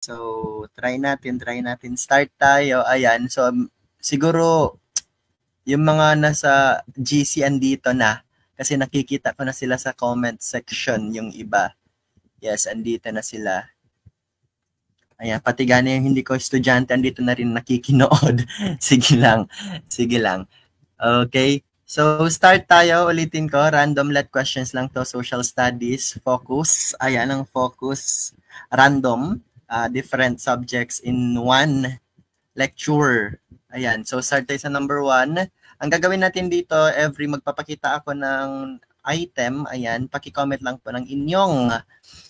So, try natin. Start tayo. Ayan. So, siguro, yung mga nasa GC andito na. Kasi nakikita ko na sila sa comment section, yung iba. Yes, andito na sila. Ayan, pati gani yung hindi ko estudyante, andito na rin nakikinood. Sige lang. Okay. So, start tayo. Ulitin ko. Random let questions lang to. Social studies. Focus. Ayan ang focus. Random. Different subjects in one lecture. Ayan. So, start tayo sa number 1. Ang gagawin natin dito, every magpapakita ako ng item. Ayan. Paki-comment lang po ng inyong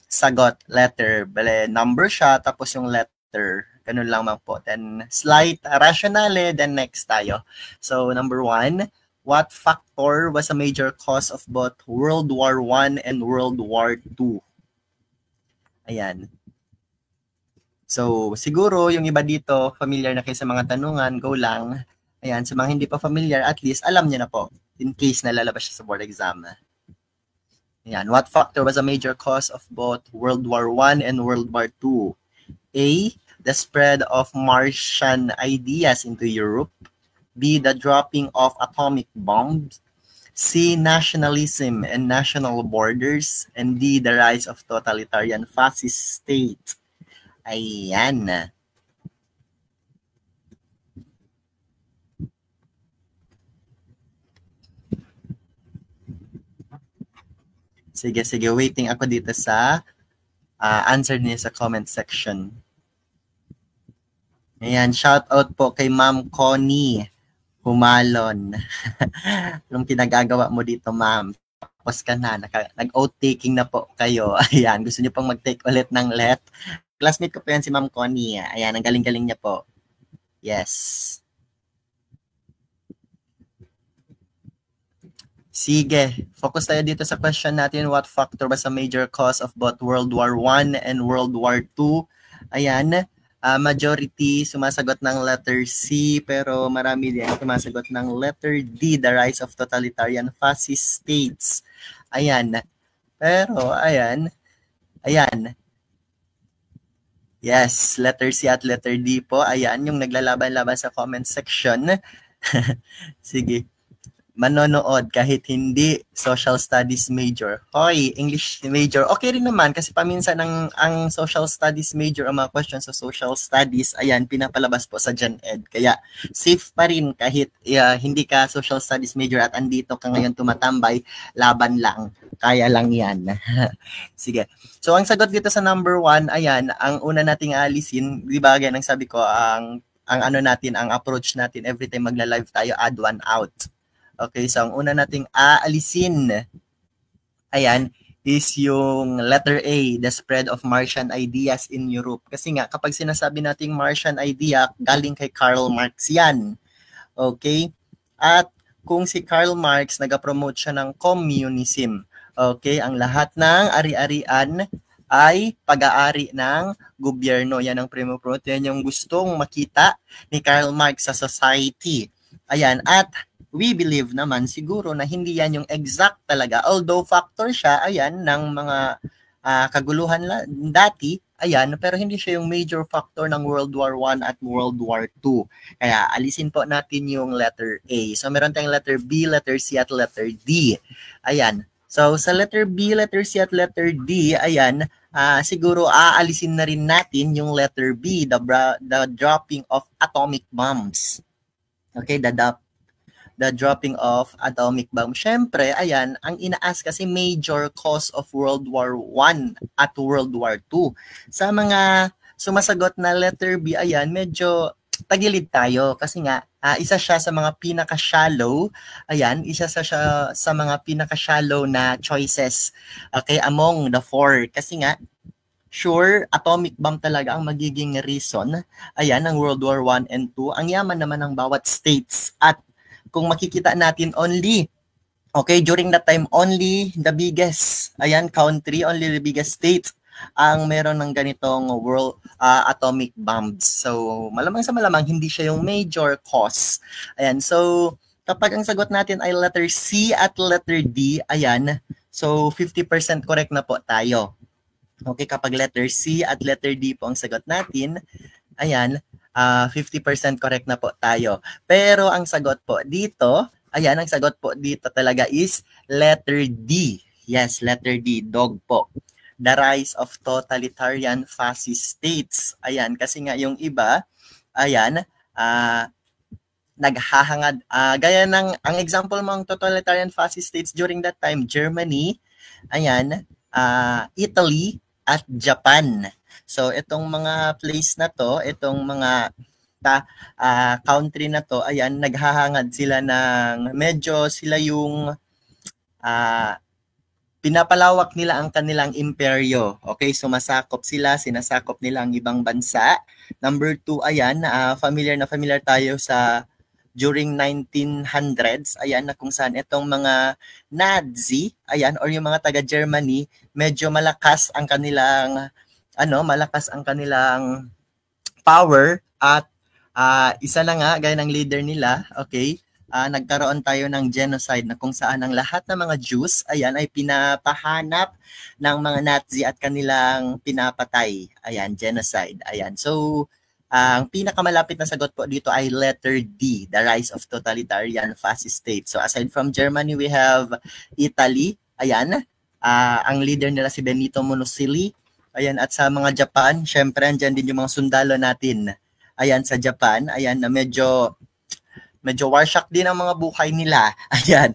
sagot. Letter. Bale, number siya. Tapos yung letter. Ganun lang man po. Then, slight rationale. Then, next tayo. So, number 1. What factor was a major cause of both World War I and World War II? Ayan. So, siguro yung iba dito, familiar na kayo sa mga tanungan, go lang. Ayan, sa mga hindi pa familiar, at least alam niyo na po in case na lalabas siya sa board exam. Ayan, what factor was a major cause of both World War I and World War II? A, the spread of Martian ideas into Europe. B, the dropping of atomic bombs. C, nationalism and national borders. And D, the rise of totalitarian fascist state. Ayan. Sige, waiting ako dito sa answer niyo sa comment section. Ayan, shout out po kay Ma'am Connie Humalon. Anong pinagagawa mo dito, ma'am? Tapos ka na, nag-outtaking na po kayo. Ayan, gusto niyo pang mag-take ulit ng let. Classmate ko po yan si Ma'am Connie. Ayan, ang galing-galing niya po. Yes. Sige, focus tayo dito sa question natin. What factor was a major cause of both World War I and World War II? Ayan, majority sumasagot ng letter C, pero marami din sumasagot ng letter D, the rise of totalitarian fascist states. Ayan. Pero, ayan. Yes, letter C at letter D po. Ayan, yung naglalaban-laban sa comment section. Sige. Manonood kahit hindi social studies major. Hoy, English major. Okay rin naman kasi paminsan ang social studies major, ang mga questions sa social studies, ayan, pinapalabas po sa Gen Ed. Kaya safe pa rin kahit hindi ka social studies major at andito ka ngayon tumatambay, laban lang. Kaya lang yan. Sige. So, ang sagot dito sa number 1, ayan, ang una nating alisin, di ba, again, ang sabi ko, ang ano natin, ang approach natin every time magla-live tayo, add one out. Okay, so ang una nating aalisin, ayan, is yung letter A, the spread of Martian ideas in Europe. Kasi nga, kapag sinasabi nating Martian idea, galing kay Karl Marx yan. Okay? At kung si Karl Marx, nag-promote siya ng communism. Okay? Ang lahat ng ari-arian ay pag-aari ng gobyerno. Yan ang promote. Yan yung gustong makita ni Karl Marx sa society. Ayan, at we believe naman siguro na hindi yan yung exact talaga. Although factor siya, ayan, ng mga kaguluhan dati, ayan, pero hindi siya yung major factor ng World War I at World War II. Kaya alisin po natin yung letter A. So meron tayong letter B, letter C, at letter D. Ayan. So sa letter B, letter C, at letter D, ayan, siguro aalisin na rin natin yung letter B, the dropping of atomic bombs. Okay, the dropping of atomic bomb. Syempre, ayan, ang inaas kasi major cause of World War I at World War II. Sa mga sumasagot na letter B, ayan, medyo tagilid tayo kasi nga, isa siya sa mga pinaka-shallow, ayan, isa siya sa mga pinaka-shallow na choices, okay, among the 4. Kasi nga, sure, atomic bomb talaga ang magiging reason, ayan, ng World War I and II. Ang yaman naman ng bawat states at kung makikita natin only, okay, during that time, only the biggest, ayan, country, only the biggest state ang meron ng ganitong world atomic bombs. So, malamang sa malamang, hindi siya yung major cause. Ayan, so, kapag ang sagot natin ay letter C at letter D, ayan, so 50% correct na po tayo. Okay, kapag letter C at letter D po ang sagot natin, ayan, 50% correct na po tayo. Pero ang sagot po dito, ayan, ang sagot po dito talaga is letter D. Yes, letter D, dog po. The rise of totalitarian fascist states. Ayan, kasi nga yung iba, ayan, naghahangad, gaya ng, ang example mo ang totalitarian fascist states during that time, Germany, ayan, Italy, at Japan. So, itong mga place na to, itong mga country na to, ayan, naghahangad sila ng, medyo sila yung pinapalawak nila ang kanilang imperyo. Okay, sumasakop sila, sinasakop nila ang ibang bansa. Number 2, ayan, familiar na familiar tayo sa during 1900s, ayan, na kung saan itong mga Nazi, ayan, or yung mga taga-Germany, medyo malakas ang kanilang, malakas ang kanilang power at isa na nga, gaya ng leader nila, okay, nagkaroon tayo ng genocide na kung saan ang lahat ng mga Jews, ayan, ay pinapahanap ng mga Nazi at kanilang pinapatay. Ayan, genocide. Ayan. So, ang pinakamalapit na sagot po dito ay letter D, the rise of totalitarian fascist state. So, aside from Germany, we have Italy. Ayan, ang leader nila si Benito Mussolini. Ayan, at sa mga Japan, syempre, andyan din yung mga sundalo natin. Ayan, sa Japan, ayan, na medyo warshock din ang mga buhay nila. Ayan,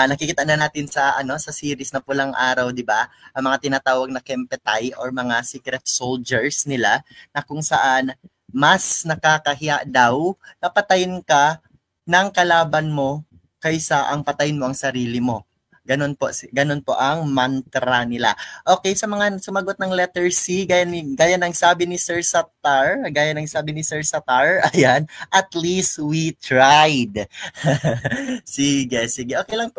nakikita na natin sa sa series na Pulang Araw, 'di ba? Ang mga tinatawag na kempetay or mga secret soldiers nila na kung saan mas nakakahiya daw na patayin ka ng kalaban mo kaysa ang patayin mo ang sarili mo. Ganun po ang mantra nila. Okay, sa mga sumagot ng letter C, gaya ng sabi ni Sir Satar, ayan, at least we tried. sige. Okay lang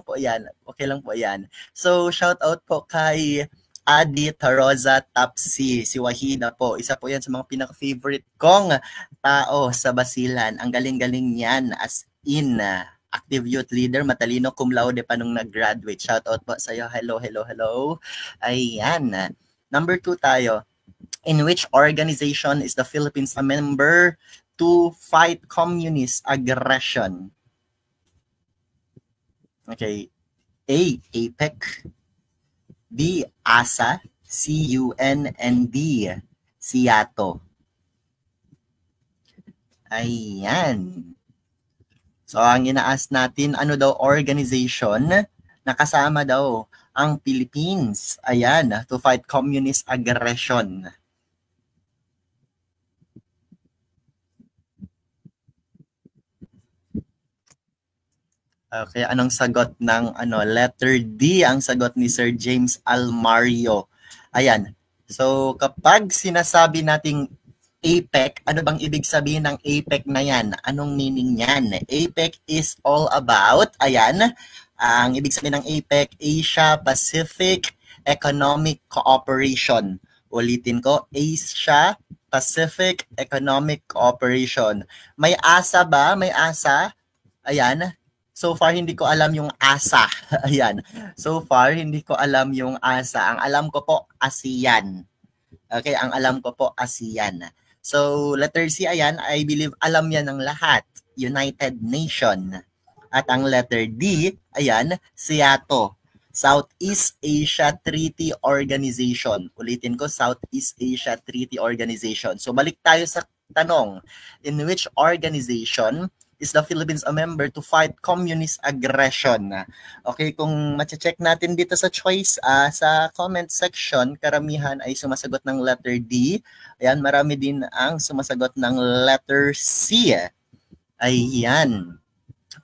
po yan. So, shout out po kay Adi Taroza Tapsi, si Wahida po. Isa po yan sa mga pinaka-favorite kong tao sa Basilan. Ang galing-galing yan, as in, active youth leader, matalino, cum laude pa nung nag-graduate. Shout out po sa iyo. Hello. Ayan. Number 2 tayo. In which organization is the Philippines a member to fight communist aggression? Okay. A, APEC. B, ASA. C, UN. And D, SIATO. Ayan. So, ang ina-ask natin, ano daw organization na kasama daw ang Philippines, ayan, to fight communist aggression? Okay, anong sagot ng letter D, ang sagot ni Sir James Almario. Ayan. So, kapag sinasabi nating APEC, ano bang ibig sabihin ng APEC na yan? Anong meaning yan? APEC is all about, ayan, ang ibig sabihin ng APEC, Asia Pacific Economic Cooperation. Ulitin ko, Asia Pacific Economic Cooperation. May ASA ba? May ASA? Ayan. So far, hindi ko alam yung ASA. Ayan. So far, hindi ko alam yung ASA. Ang alam ko po, ASEAN. Okay, ang alam ko po, ASEAN. So, letter C, ayan, I believe alam yan ng lahat. United Nation. At ang letter D, ayan, SIATO. Southeast Asia Treaty Organization. Ulitin ko, Southeast Asia Treaty Organization. So, balik tayo sa tanong. In which organization is the Philippines a member to fight communist aggression? Okay, kung mache-check natin dito sa choice, sa comment section, karamihan ay sumasagot ng letter D. Ayan, marami din ang sumasagot ng letter C. Ayan.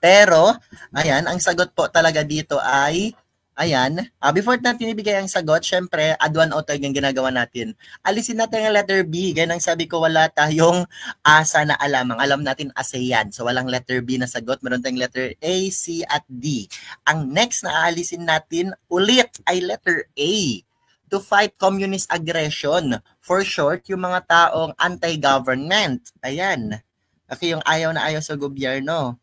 Pero, ayan, ang sagot po talaga dito ay, ayan, before natin ibigay ang sagot, syempre, add one out yung ginagawa natin. Alisin natin ang letter B. Gaya ng sabi ko, wala tayong ASA na alam. Ang alam natin, ASEAN. So, walang letter B na sagot. Meron tayong letter A, C, at D. Ang next na aalisin natin ulit ay letter A. To fight communist aggression. For short, yung mga taong anti-government. Ayan. Okay, yung ayaw na ayaw sa gobyerno.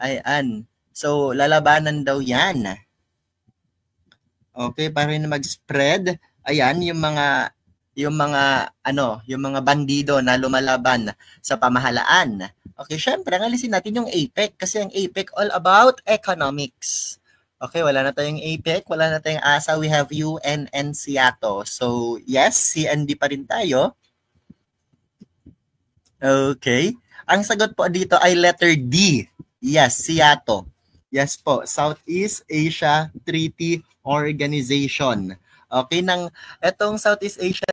Ayan. So, lalabanan daw yan. Okay, para rin mag-spread Ayan, yung mga bandido na lumalaban sa pamahalaan. Okay, syempre, alisin natin yung APEC kasi ang APEC all about economics. Okay, wala na tayong APEC, wala na tayong ASA, we have UN and SIATO. So, yes, CND pa rin tayo. Okay. Ang sagot po dito ay letter D. Yes, SIATO. Yes po, Southeast Asia Treaty Organization. Okay, etong Southeast Asia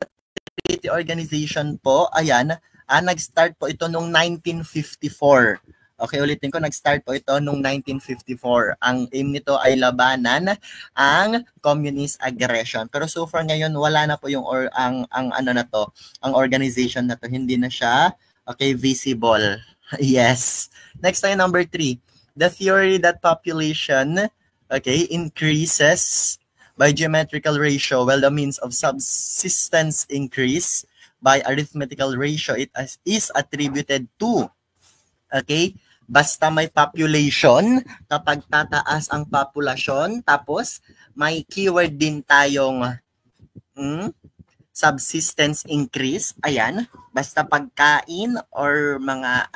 Treaty Organization po, ayan, nag-start po ito noong 1954. Okay, ulitin ko, nag-start po ito noong 1954. Ang aim nito ay labanan ang communist aggression. Pero so far ngayon wala na po yung ang organization na to, hindi na siya visible. Yes. Next tayo, number 3. The theory that population increases by geometrical ratio while the means of subsistence increase by arithmetical ratio, it is attributed to basta may population, kapag tataas ang populasyon, tapos may keyword din tayong subsistence increase, ayan, basta pagkain or mga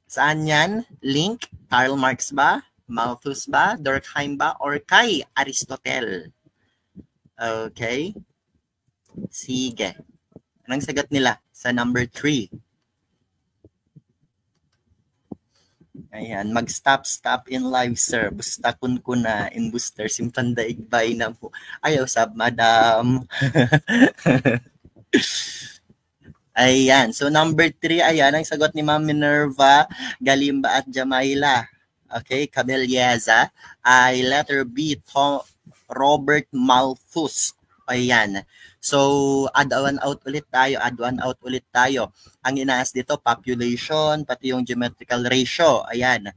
saan yan? Link, Karl Marx ba? Malthus ba? Durkheim ba? Or kay Aristotle? Okay. Sige. Anong sagot nila sa number 3? Ayan, mag-stop in live, sir. Busta kun na in booster, simpan daigbay na po. Ayaw, sab, madam. Ayan, so number 3, ayan, ang sagot ni Ma'am Minerva, Galimba at Jamaila. Okay, Cabelleza, ay letter B, Robert Malthus. Ayan. So, add one out ulit tayo. Ang inaas dito, population, pati yung geometrical ratio. Ayan.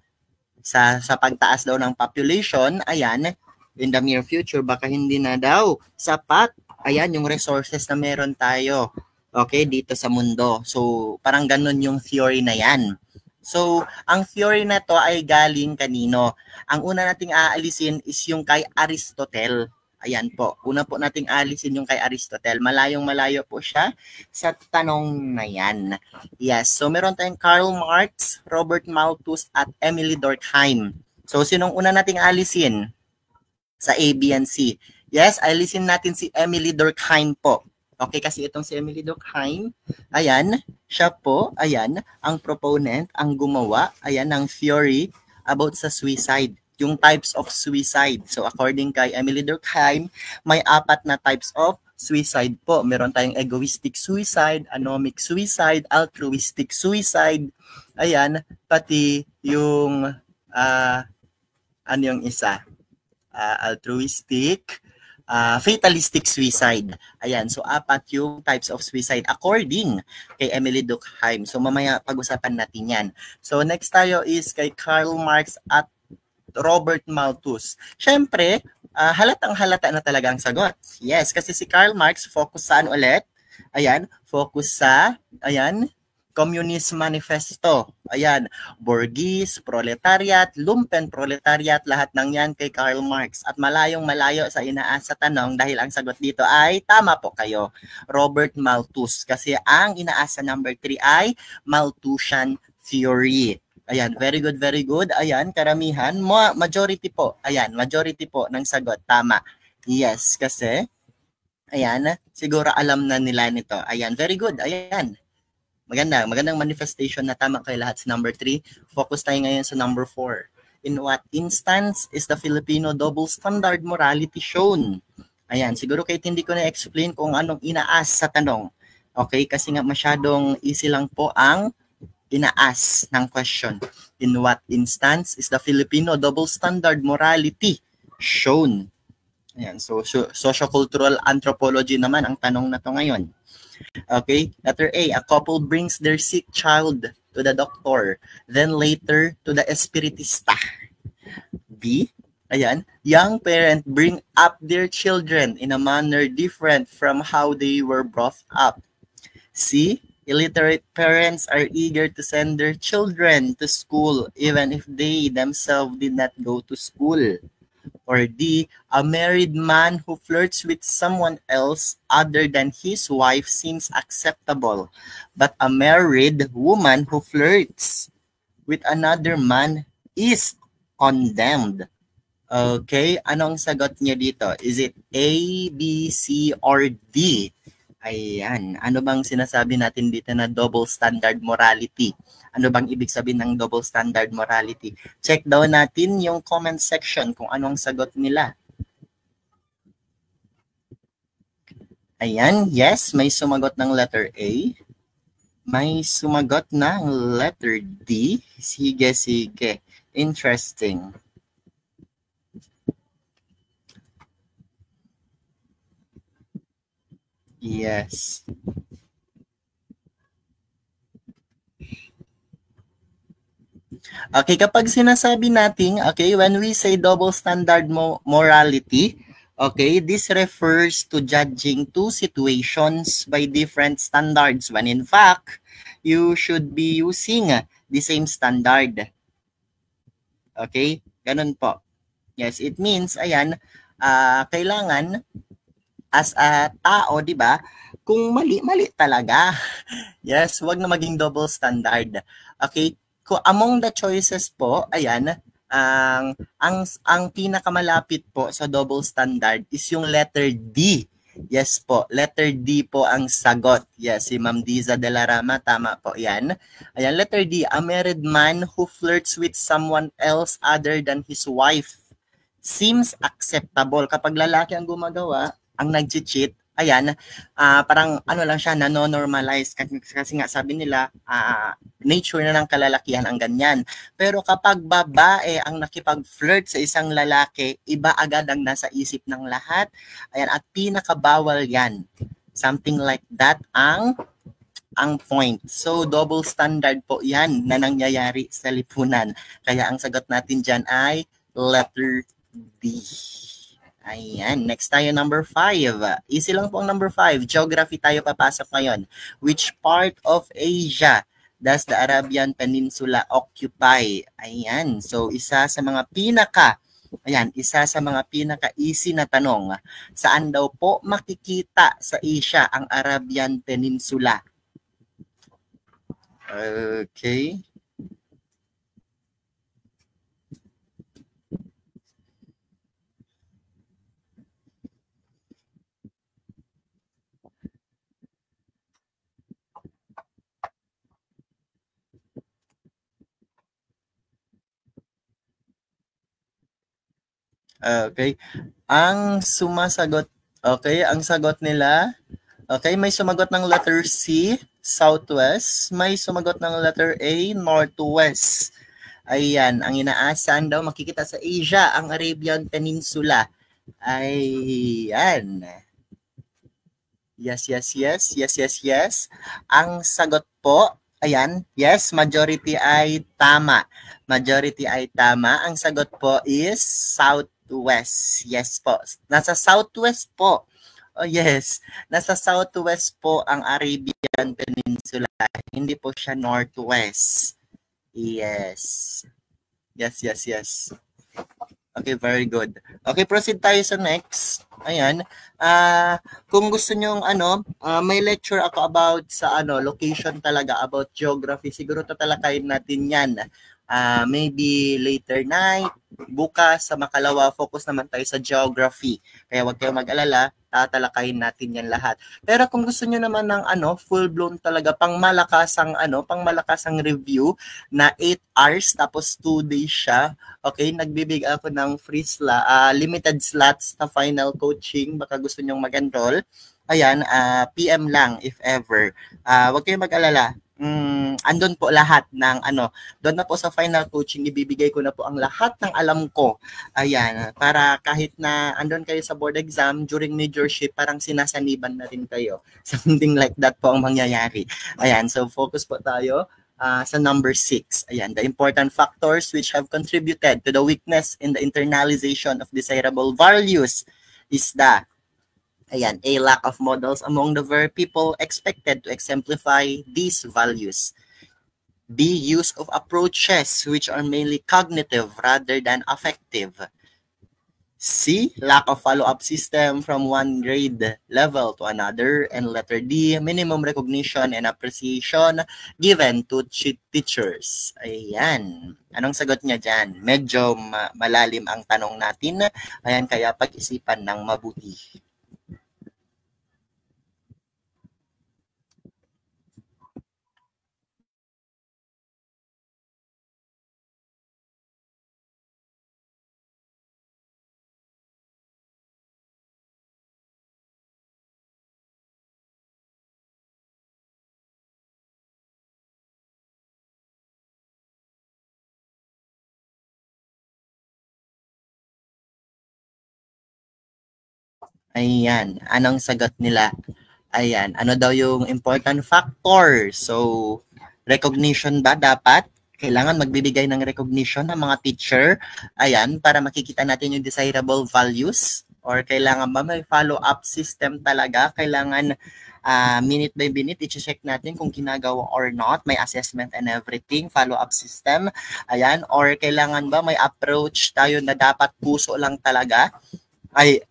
Sa pagtaas daw ng population, ayan, in the near future, baka hindi na daw sapat. Ayan, yung resources na meron tayo. Okay, dito sa mundo. So, parang ganun yung theory na yan. So, ang theory na to ay galing kanino? Ang una nating aalisin is yung kay Aristotle. Ayan po. Una po nating aalisin yung kay Aristotle. Malayong-malayo po siya sa tanong na yan. Yes. So, meron tayong Karl Marx, Robert Malthus, at Emily Durkheim. So, sinong una nating alisin? Sa A, B, and C. Yes, alisin natin si Emily Durkheim po. Okay, kasi itong si Emily Durkheim, ayan, siya po, ayan, ang proponent, ang gumawa, ayan, ng theory about sa suicide, yung types of suicide. So, according kay Emily Durkheim, may 4 na types of suicide po. Meron tayong egoistic suicide, anomic suicide, altruistic suicide, ayan, pati yung, yung isa? Altruistic, fatalistic suicide. Ayan, so 4 yung types of suicide according kay Emily Durkheim. So mamaya pag-usapan natin yan. So next tayo is kay Karl Marx at Robert Malthus. Siyempre, halatang-halata na talaga ang sagot. Yes, kasi si Karl Marx focus saan ulit? Ayan, focus sa, ayan, Communist Manifesto. Ayan, Borgese, Proletariat, Lumpen Proletariat, lahat ng yan kay Karl Marx. At malayong-malayo sa inaasa tanong dahil ang sagot dito ay tama po kayo, Robert Malthus. Kasi ang inaasa number 3 ay Malthusian Theory. Ayan, very good, very good. Ayan, karamihan, majority po. Ayan, majority po ng sagot. Tama. Yes, kasi, ayan, siguro alam na nila nito. Ayan, very good. Ayan. Magandang manifestation na tama kayo lahat sa number 3. Focus tayo ngayon sa number 4. In what instance is the Filipino double standard morality shown? Ayan, siguro kahit hindi ko na-explain kung anong inaas sa tanong. Okay, kasi nga masyadong easy lang po ang inaas ng question. In what instance is the Filipino double standard morality shown? Ayan, so sociocultural anthropology naman ang tanong na to ngayon. Okay, letter A, a couple brings their sick child to the doctor, then later to the espiritista. B, ayan, young parents bring up their children in a manner different from how they were brought up. C, illiterate parents are eager to send their children to school even if they themselves did not go to school. Or D, a married man who flirts with someone else other than his wife seems acceptable, but a married woman who flirts with another man is condemned. Okay, anong sagot niyo dito? Is it A, B, C, or D? Ayan, ano bang sinasabi natin dito na double standard morality? Ano bang ibig sabihin ng double standard morality? Check daw natin yung comment section kung anong sagot nila. Ayan, yes, may sumagot ng letter A. May sumagot ng letter D. Sige, sige. Interesting. Yes. Okay, kapag sinasabi natin, okay, when we say double standard morality, okay, this refers to judging two situations by different standards when in fact, you should be using the same standard. Okay, ganun po. Yes, it means, ayan, kailangan as a tao, di ba, kung mali, mali talaga. Yes, wag na maging double standard. Okay, among the choices po, ayan, ang pinakamalapit po sa double standard is yung letter D. Yes po, letter D po ang sagot. Yes, si Ma'am Diza de la Rama, tama po yan. Ayan, letter D, a married man who flirts with someone else other than his wife seems acceptable. Kapag lalaki ang gumagawa, ang nag-cheat, ayan, parang ano lang siya, nano-normalize. Kasi nga sabi nila, nature na ng kalalakihan ang ganyan. Pero kapag babae ang nakipag-flirt sa isang lalaki, iba agad ang nasa isip ng lahat. Ayan, at pinakabawal yan. Something like that ang point. So, double standard po yan na nangyayari sa lipunan. Kaya ang sagot natin dyan ay letter D. Ayan, next tayo number 5. Easy lang po ang number 5. Geography tayo papasok ngayon. Which part of Asia does the Arabian Peninsula occupy? Ayan, so isa sa mga pinaka-easy na tanong. Saan daw po makikita sa Asia ang Arabian Peninsula? Okay. Okay. Ang sumasagot, okay, ang sagot nila, okay, may sumagot ng letter C, southwest, may sumagot ng letter A, northwest. Ayan, ang inaasahan daw makikita sa Asia, ang Arabian Peninsula. Ayan. Yes. Ang sagot po, ayan, yes, majority ay tama. Ang sagot po is southwest. Yes po. Nasa southwest po. Oh yes. Nasa southwest po ang Arabian Peninsula. Hindi po siya northwest. Yes. Okay, very good. Okay, proceed tayo sa next. Ayan. Kung gusto nyo may lecture ako about sa location talaga, about geography. Siguro tatalakayin natin yan. Maybe later night, bukas sa makalawa, focus naman tayo sa geography. Kaya wag kayong mag-alala, tatalakayin natin yan lahat. Pero kung gusto nyo naman ng full-blown talaga, pangmalakasang review na 8 hours, tapos 2 days siya, okay, nagbibigay ako ng free limited slots na final coaching. Baka gusto nyong mag-enroll. Ayan, PM lang if ever. Wag kayong mag-alala. Andun po lahat ng doon na po sa final coaching, ibibigay ko na po ang lahat ng alam ko. Ayan, para kahit na andun kayo sa board exam, during majorship, parang sinasaniban na rin kayo. Something like that po ang mangyayari. Ayan, so focus po tayo sa number 6. Ayan, the important factors which have contributed to the weakness in the internalization of desirable values is the Ayan, a lack of models among the very people expected to exemplify these values. B, use of approaches which are mainly cognitive rather than affective. C, lack of follow-up system from one grade level to another. And letter D, minimum recognition and appreciation given to teachers. Ayan. Anong sagot niya dyan? Medyo malalim ang tanong natin. Ayan, kaya pag-isipan ng mabuti. Ayan. Anong sagot nila? Ayan. Ano daw yung important factor? So, recognition ba dapat? Kailangan magbibigay ng recognition ng mga teacher. Ayan, para makikita natin yung desirable values. Or kailangan ba may follow-up system talaga? Kailangan minute by minute, i-check natin kung ginagawa or not. May assessment and everything, follow-up system. Ayan, or kailangan ba may approach tayo na dapat puso lang talaga? Ay,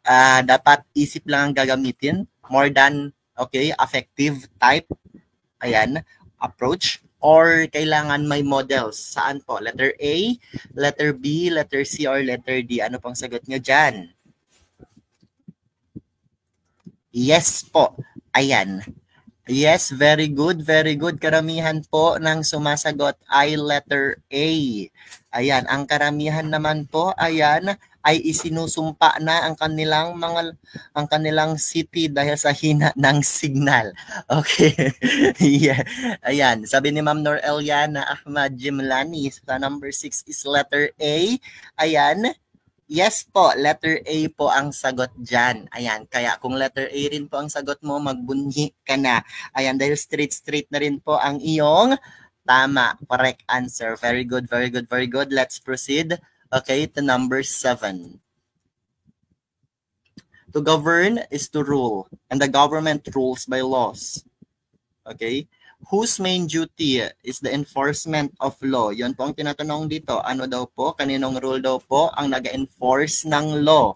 dapat isip lang ang gagamitin. More than, okay, affective type. Ayan, approach. Or kailangan may models. Saan po? Letter A, letter B, letter C, or letter D? Ano pong sagot nyo dyan? Yes po. Ayan. Yes, very good, very good. Karamihan po ng sumasagot ay letter A. Ayan, ang karamihan naman po, ayan, ay isinusumpa na ang kanilang city dahil sa hina ng signal. Okay. Yeah. Ayan, sabi ni Ma'am Nor Eliana Ahmad Jimlani, sa number 6 is letter A. Ayan. Yes po, letter A po ang sagot dyan. Ayan, kaya kung letter A rin po ang sagot mo, magbunyi ka na. Ayan, dahil straight na rin po ang iyong tama, correct answer. Very good, very good, very good. Let's proceed. Okay, to number 7. To govern is to rule, and the government rules by laws. Okay? Whose main duty is the enforcement of law? Yun po ang tinatanong dito. Ano daw po? Kaninong rule daw po ang nag-enforce ng law?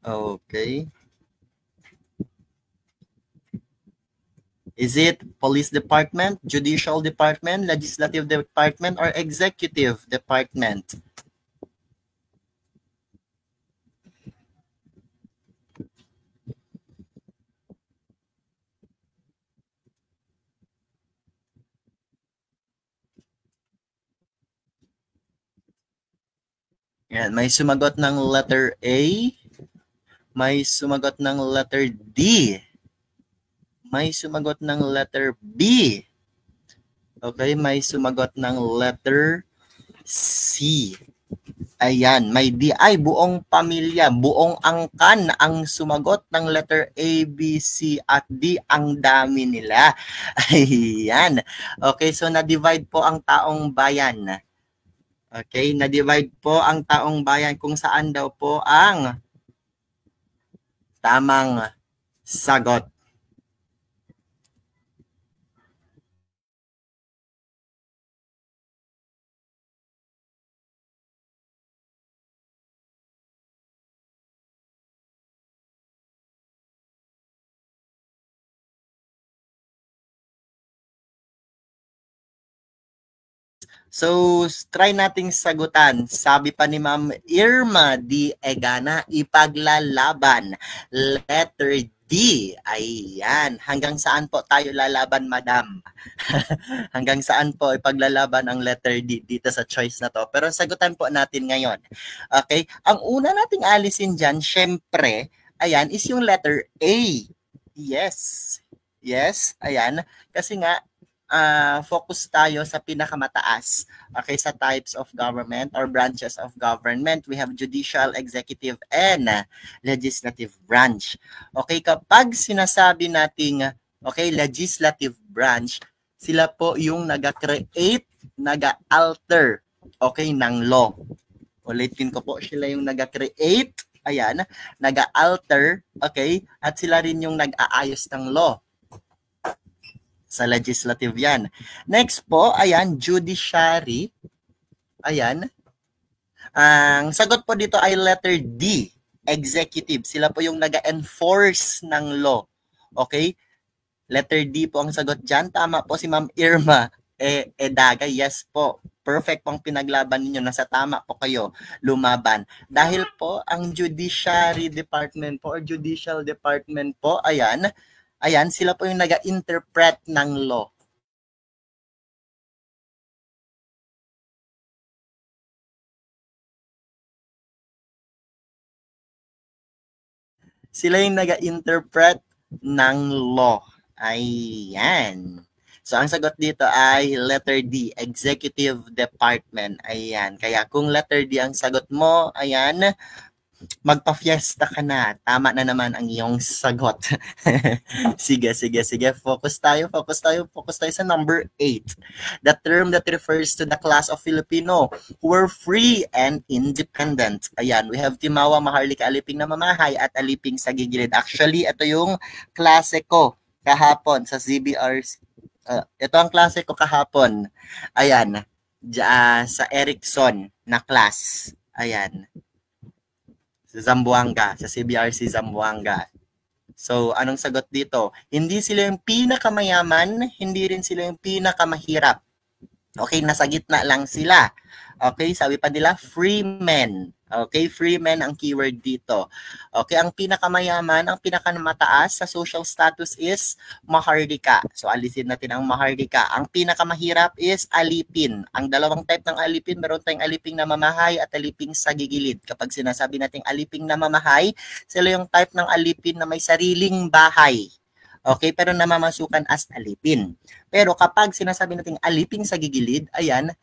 Okay. Is it police department, judicial department, legislative department, or executive department? Yan, may sumagot ng letter A. May sumagot ng letter D. May sumagot ng letter B. Okay, may sumagot ng letter C. Ayan, may D. Ay, buong pamilya, buong angkan ang sumagot ng letter A, B, C, at D. Ang dami nila. Ayan. Okay, so na-divide po ang taong bayan. Okay, na-divide po ang taong bayan kung saan daw po ang tamang sagot. So, try nating sagutan. Sabi pa ni Ma'am Irma D. Egana, ipaglalaban. Letter D. Ayan. Hanggang saan po tayo lalaban, Madam? Hanggang saan po ipaglalaban ang letter D dito sa choice na to? Pero sagutan po natin ngayon. Okay? Ang una nating alisin dyan, syempre, ayan, is yung letter A. Yes. Yes. Ayan. Kasi nga, focus tayo sa pinakamataas. Okay, sa types of government or branches of government. We have judicial, executive, and legislative branch. Okay, kapag sinasabi nating okay, legislative branch, sila po yung naga-create, naga-alter, okay, ng law. Ulitin ko po, sila yung naga-create, ayan, naga-alter, okay, at sila rin yung nag-aayos ng law. Sa legislative yan. Next po, ayan, judiciary. Ayan. Ang sagot po dito ay letter D, executive. Sila po yung nag-enforce ng law. Okay? Letter D po ang sagot dyan. Tama po si Ma'am Irma Edaga. Yes po. Perfect pong pinaglaban ninyo. Nasa tama po kayo lumaban. Dahil po ang Judiciary Department po or Judicial Department po, ayan, sila po yung nag-interpret ng law. Sila yung nag-interpret ng law. Ayan. So, ang sagot dito ay letter D, Executive Department. Ayan. Kaya kung letter D ang sagot mo, ayan, magpa-fiesta ka na. Tama na naman ang iyong sagot. Sige. Focus tayo sa number 8. The term that refers to the class of Filipino who were free and independent. Ayan, we have Timawa, Maharlika, Aliping na Mamahay at Aliping sa Gigilid. Actually, ito yung klase ko kahapon sa ZBRC. Ito ang klase ko kahapon. Ayan, sa Erickson na class. Ayan. Zamboanga, sa CBRC Zamboanga. So, anong sagot dito? Hindi sila yung pinakamayaman, hindi rin sila yung pinakamahirap. Okay, nasa gitna lang sila. Okay, sabi pa nila, free men. Okay, free men ang keyword dito. Okay, ang pinakamayaman, ang pinakamataas sa social status is Maharlika. So, alisin natin ang Maharlika. Ang pinakamahirap is alipin. Ang dalawang type ng alipin, meron tayong aliping na mamahay at aliping sa gigilid. Kapag sinasabi natin aliping na mamahay, sila yung type ng alipin na may sariling bahay. Okay, pero namamasukan as alipin. Pero kapag sinasabi natin aliping sa gigilid, ayan,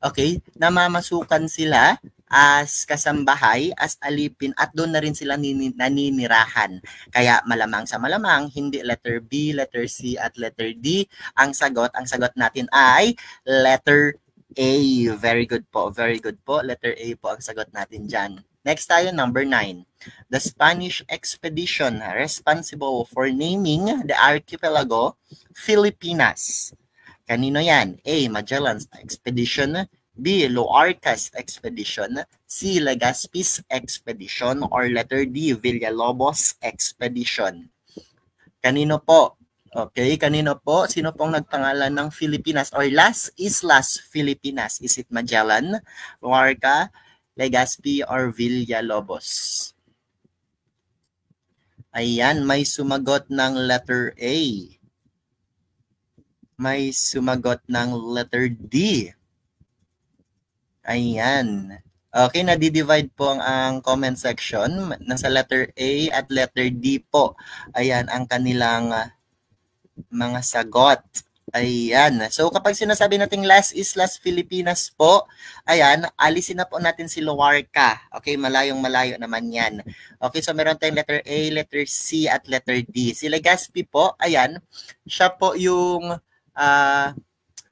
okay, namamasukan sila as kasambahay, as alipin, at doon na rin sila naninirahan. Kaya malamang sa malamang, hindi letter B, letter C, at letter D ang sagot. Ang sagot natin ay letter A. Very good po, letter A po ang sagot natin dyan. Next tayo, number 9. The Spanish expedition responsible for naming the archipelago Filipinas. Kanino yan? A. Magellan's expedition, B. Loarcas expedition, C. Legazpi's expedition, or letter D. Villalobos expedition. Kanino po? Okay, kanino po? Sino pong nagpangalan ng Filipinas or Las Islas Filipinas? Is it Magellan, Loarca, Legazpi, or Villalobos? Ayan, may sumagot ng letter A. May sumagot ng letter D. Ayan. Okay, nadi-divide po ang comment section. Nasa letter A at letter D po. Ayan ang kanilang mga sagot. Ayan. So kapag sinasabi nating Las Islas Filipinas po, ayan, alisin na po natin si Loarca. Okay, malayo naman yan. Okay, so meron tayong letter A, letter C, at letter D. Si Legazpi po, ayan, siya po yung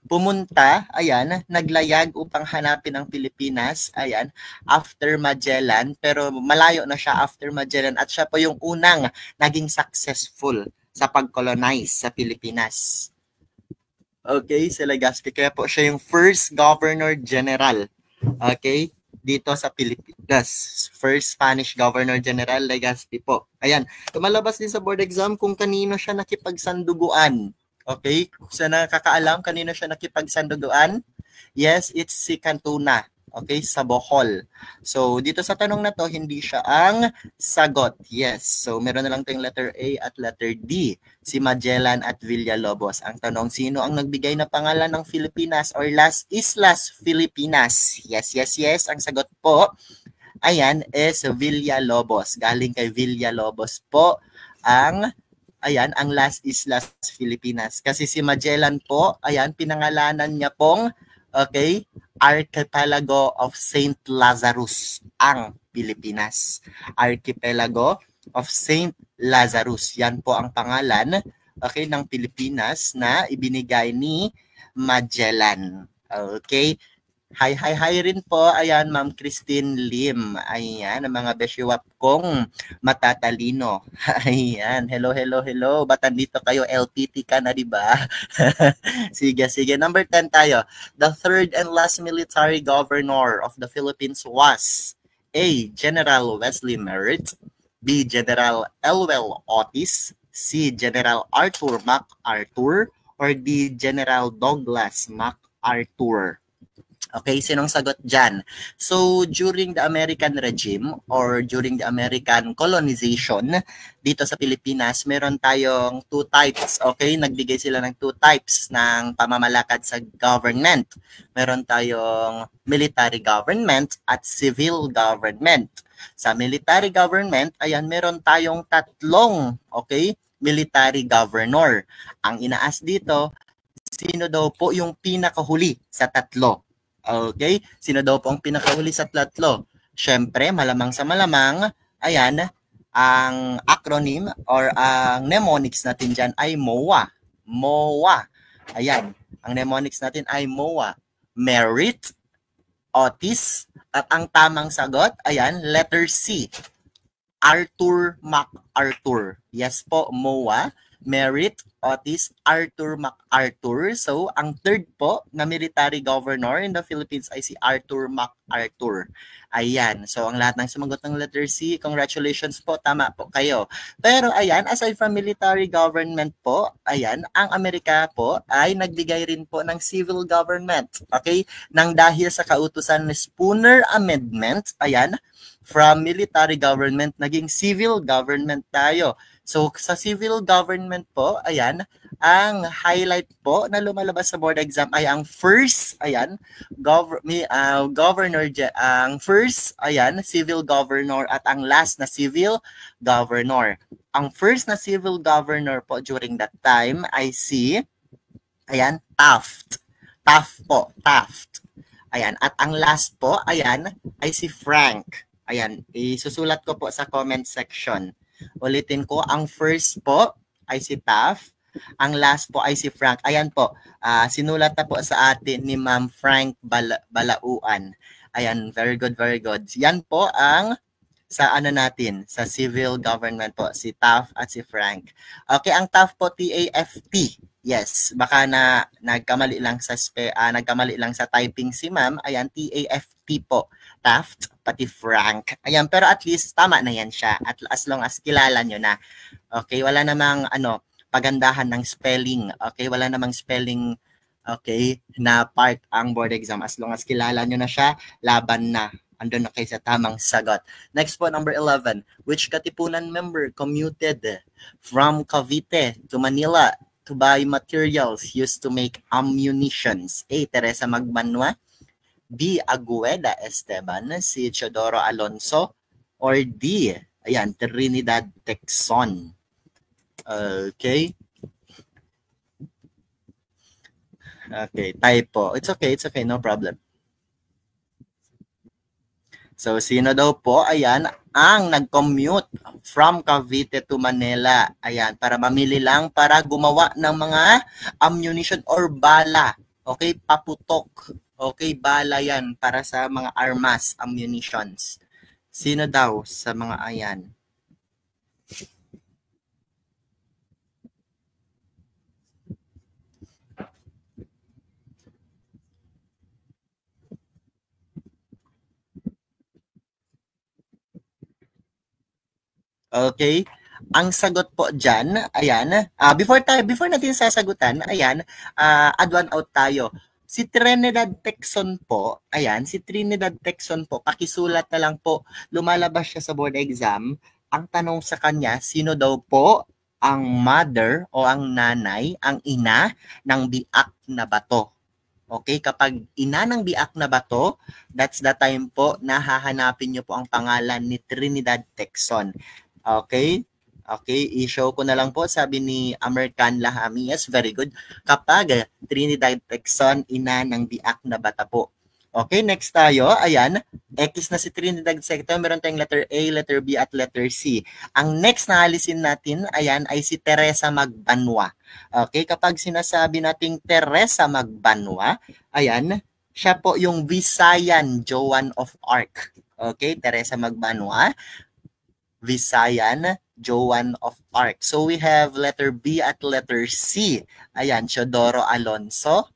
pumunta, ayan, naglayag upang hanapin ang Pilipinas, ayan, after Magellan, pero malayo na siya after Magellan at siya po yung unang naging successful sa pag-colonize sa Pilipinas. Okay, si Legazpi, kaya po siya yung first Governor General, okay, dito sa Pilipinas. First Spanish Governor General, Legazpi po. Ayan, tumalabas din sa board exam kung kanino siya nakipagsanduguan. Okay, sa nakakaalam, kanino siya nakipagsanduguan? Yes, it's si Cantona. Okay, sa Bohol. So, dito sa tanong na to, hindi siya ang sagot. Yes, so meron na lang tayong letter A at letter D. Si Magellan at Villalobos. Ang tanong, sino ang nagbigay na pangalan ng Filipinas or Las Islas Filipinas? Yes. Ang sagot po, ayan, is Villalobos. Galing kay Villalobos po ang Las Islas Filipinas. Kasi si Magellan po, ayan, pinangalanan niya pong, okay, Archipelago of St. Lazarus, ang Pilipinas. Archipelago of St. Lazarus. Yan po ang pangalan, okay, ng Pilipinas na ibinigay ni Magellan. Okay? Hi rin po. Ayan, Ma'am Christine Lim. Ayan, ang mga beshiwap kong matatalino. Ayan, hello. Ba't andito kayo? LPT ka na, di ba? Sige. Number 10 tayo. The third and last military governor of the Philippines was A. General Wesley Merritt, B. General Elwell Otis, C. General Arthur MacArthur, or D. General Douglas MacArthur. Okay, sinong sagot dyan? So, during the American regime or during the American colonization dito sa Pilipinas, meron tayong two types. Okay, nagbigay sila ng two types ng pamamalakad sa government. Meron tayong military government at civil government. Sa military government, ayan, meron tayong tatlong, okay, military governor. Ang inaas dito, sino daw po yung pinakahuli sa tatlo? Okay? Sino daw po ang pinakahuli sa tatlo? Siyempre, malamang sa malamang, ayan, ang acronym or ang mnemonics natin dyan ay MOA. MOA. Ayan, ang mnemonics natin ay MOA. Merritt, Otis, at ang tamang sagot, ayan, letter C. Arthur MacArthur. Yes po, MOA. Merritt, Otis, Arthur MacArthur. So, ang third po na military governor in the Philippines ay si Arthur MacArthur. Ayan. So, ang lahat ng sumagot ng letter C, congratulations po. Tama po kayo. Pero, ayan, aside from military government po, ayan, ang Amerika po ay nagbigay rin po ng civil government. Okay? Nang dahil sa kautusan ng Spooner Amendment, ayan, from military government, naging civil government tayo. So, sa civil government po, ayan, ang highlight po na lumalabas sa board exam ay ang first, ayan, governor, ang first, ayan, civil governor at ang last na civil governor. Ang first na civil governor po during that time ay si, ayan, Taft. Taft. Ayan, at ang last po, ayan, ay si Frank. Ayan, isusulat ko po sa comment section. Ulitin ko, ang first po ay si Taft, ang last po ay si Frank. Ayan po, sinulat na po sa atin ni Ma'am Frank Balauan. Ayan, very good. Yan po ang sa ano natin, sa civil government po, si Taft at si Frank. Okay, ang Taft po, T-A-F-T. Yes, baka na nagkamali lang sa typing si Ma'am. Ayan, T-A-F-T po. Taft, pati Frank. Ayan, pero at least tama na yan siya. At as long as kilala nyo na. Okay, wala namang pagandahan ng spelling. Okay, wala namang spelling na part ang board exam. As long as kilala nyo na siya, laban na. Andun na kayo sa tamang sagot. Next po, number 11. Which Katipunan member commuted from Cavite to Manila to buy materials used to make ammunitions? A. Teresa Magbanwa, B. Agueda Esteban, C. Teodoro Alonso, or D. Ayan, Trinidad Texon. Okay. Okay, typo. It's okay, no problem. So, sino daw po, ayan, ang nag-commute from Cavite to Manila, ayan, para mamili lang, para gumawa ng mga ammunition or bala. Okay, paputok. Okay, bala yan para sa mga armas, ammunitions. Sino daw sa mga ayan? Okay? Ang sagot po dyan, ayan, before natin sasagutan, ayan, add one out tayo. Si Trinidad Texon po, ayan, pakisulat na lang po, lumalabas siya sa board exam. Ang tanong sa kanya, sino daw po ang mother o ang nanay, ang ina ng biak na bato? Okay, kapag ina ng biak na bato, that's the time po na hahanapin niyo po ang pangalan ni Trinidad Texon. Okay? Okay, i-show ko na lang po, sabi ni American Lahami. Yes, very good. Kapag Trinidad Texon, ina ng biak na bata po. Okay, next tayo. Ayan, X na si Trinidad Texon. Meron tayong letter A, letter B, at letter C. Ang next na alisin natin, ayan, ay si Teresa Magbanwa. Okay, kapag sinasabi nating Teresa Magbanwa, ayan, Siya po yung Visayan Joan of Arc. Okay, Teresa Magbanwa, Visayan Joan of Arc. So we have letter B at letter C. Ayan, Teodoro Alonso.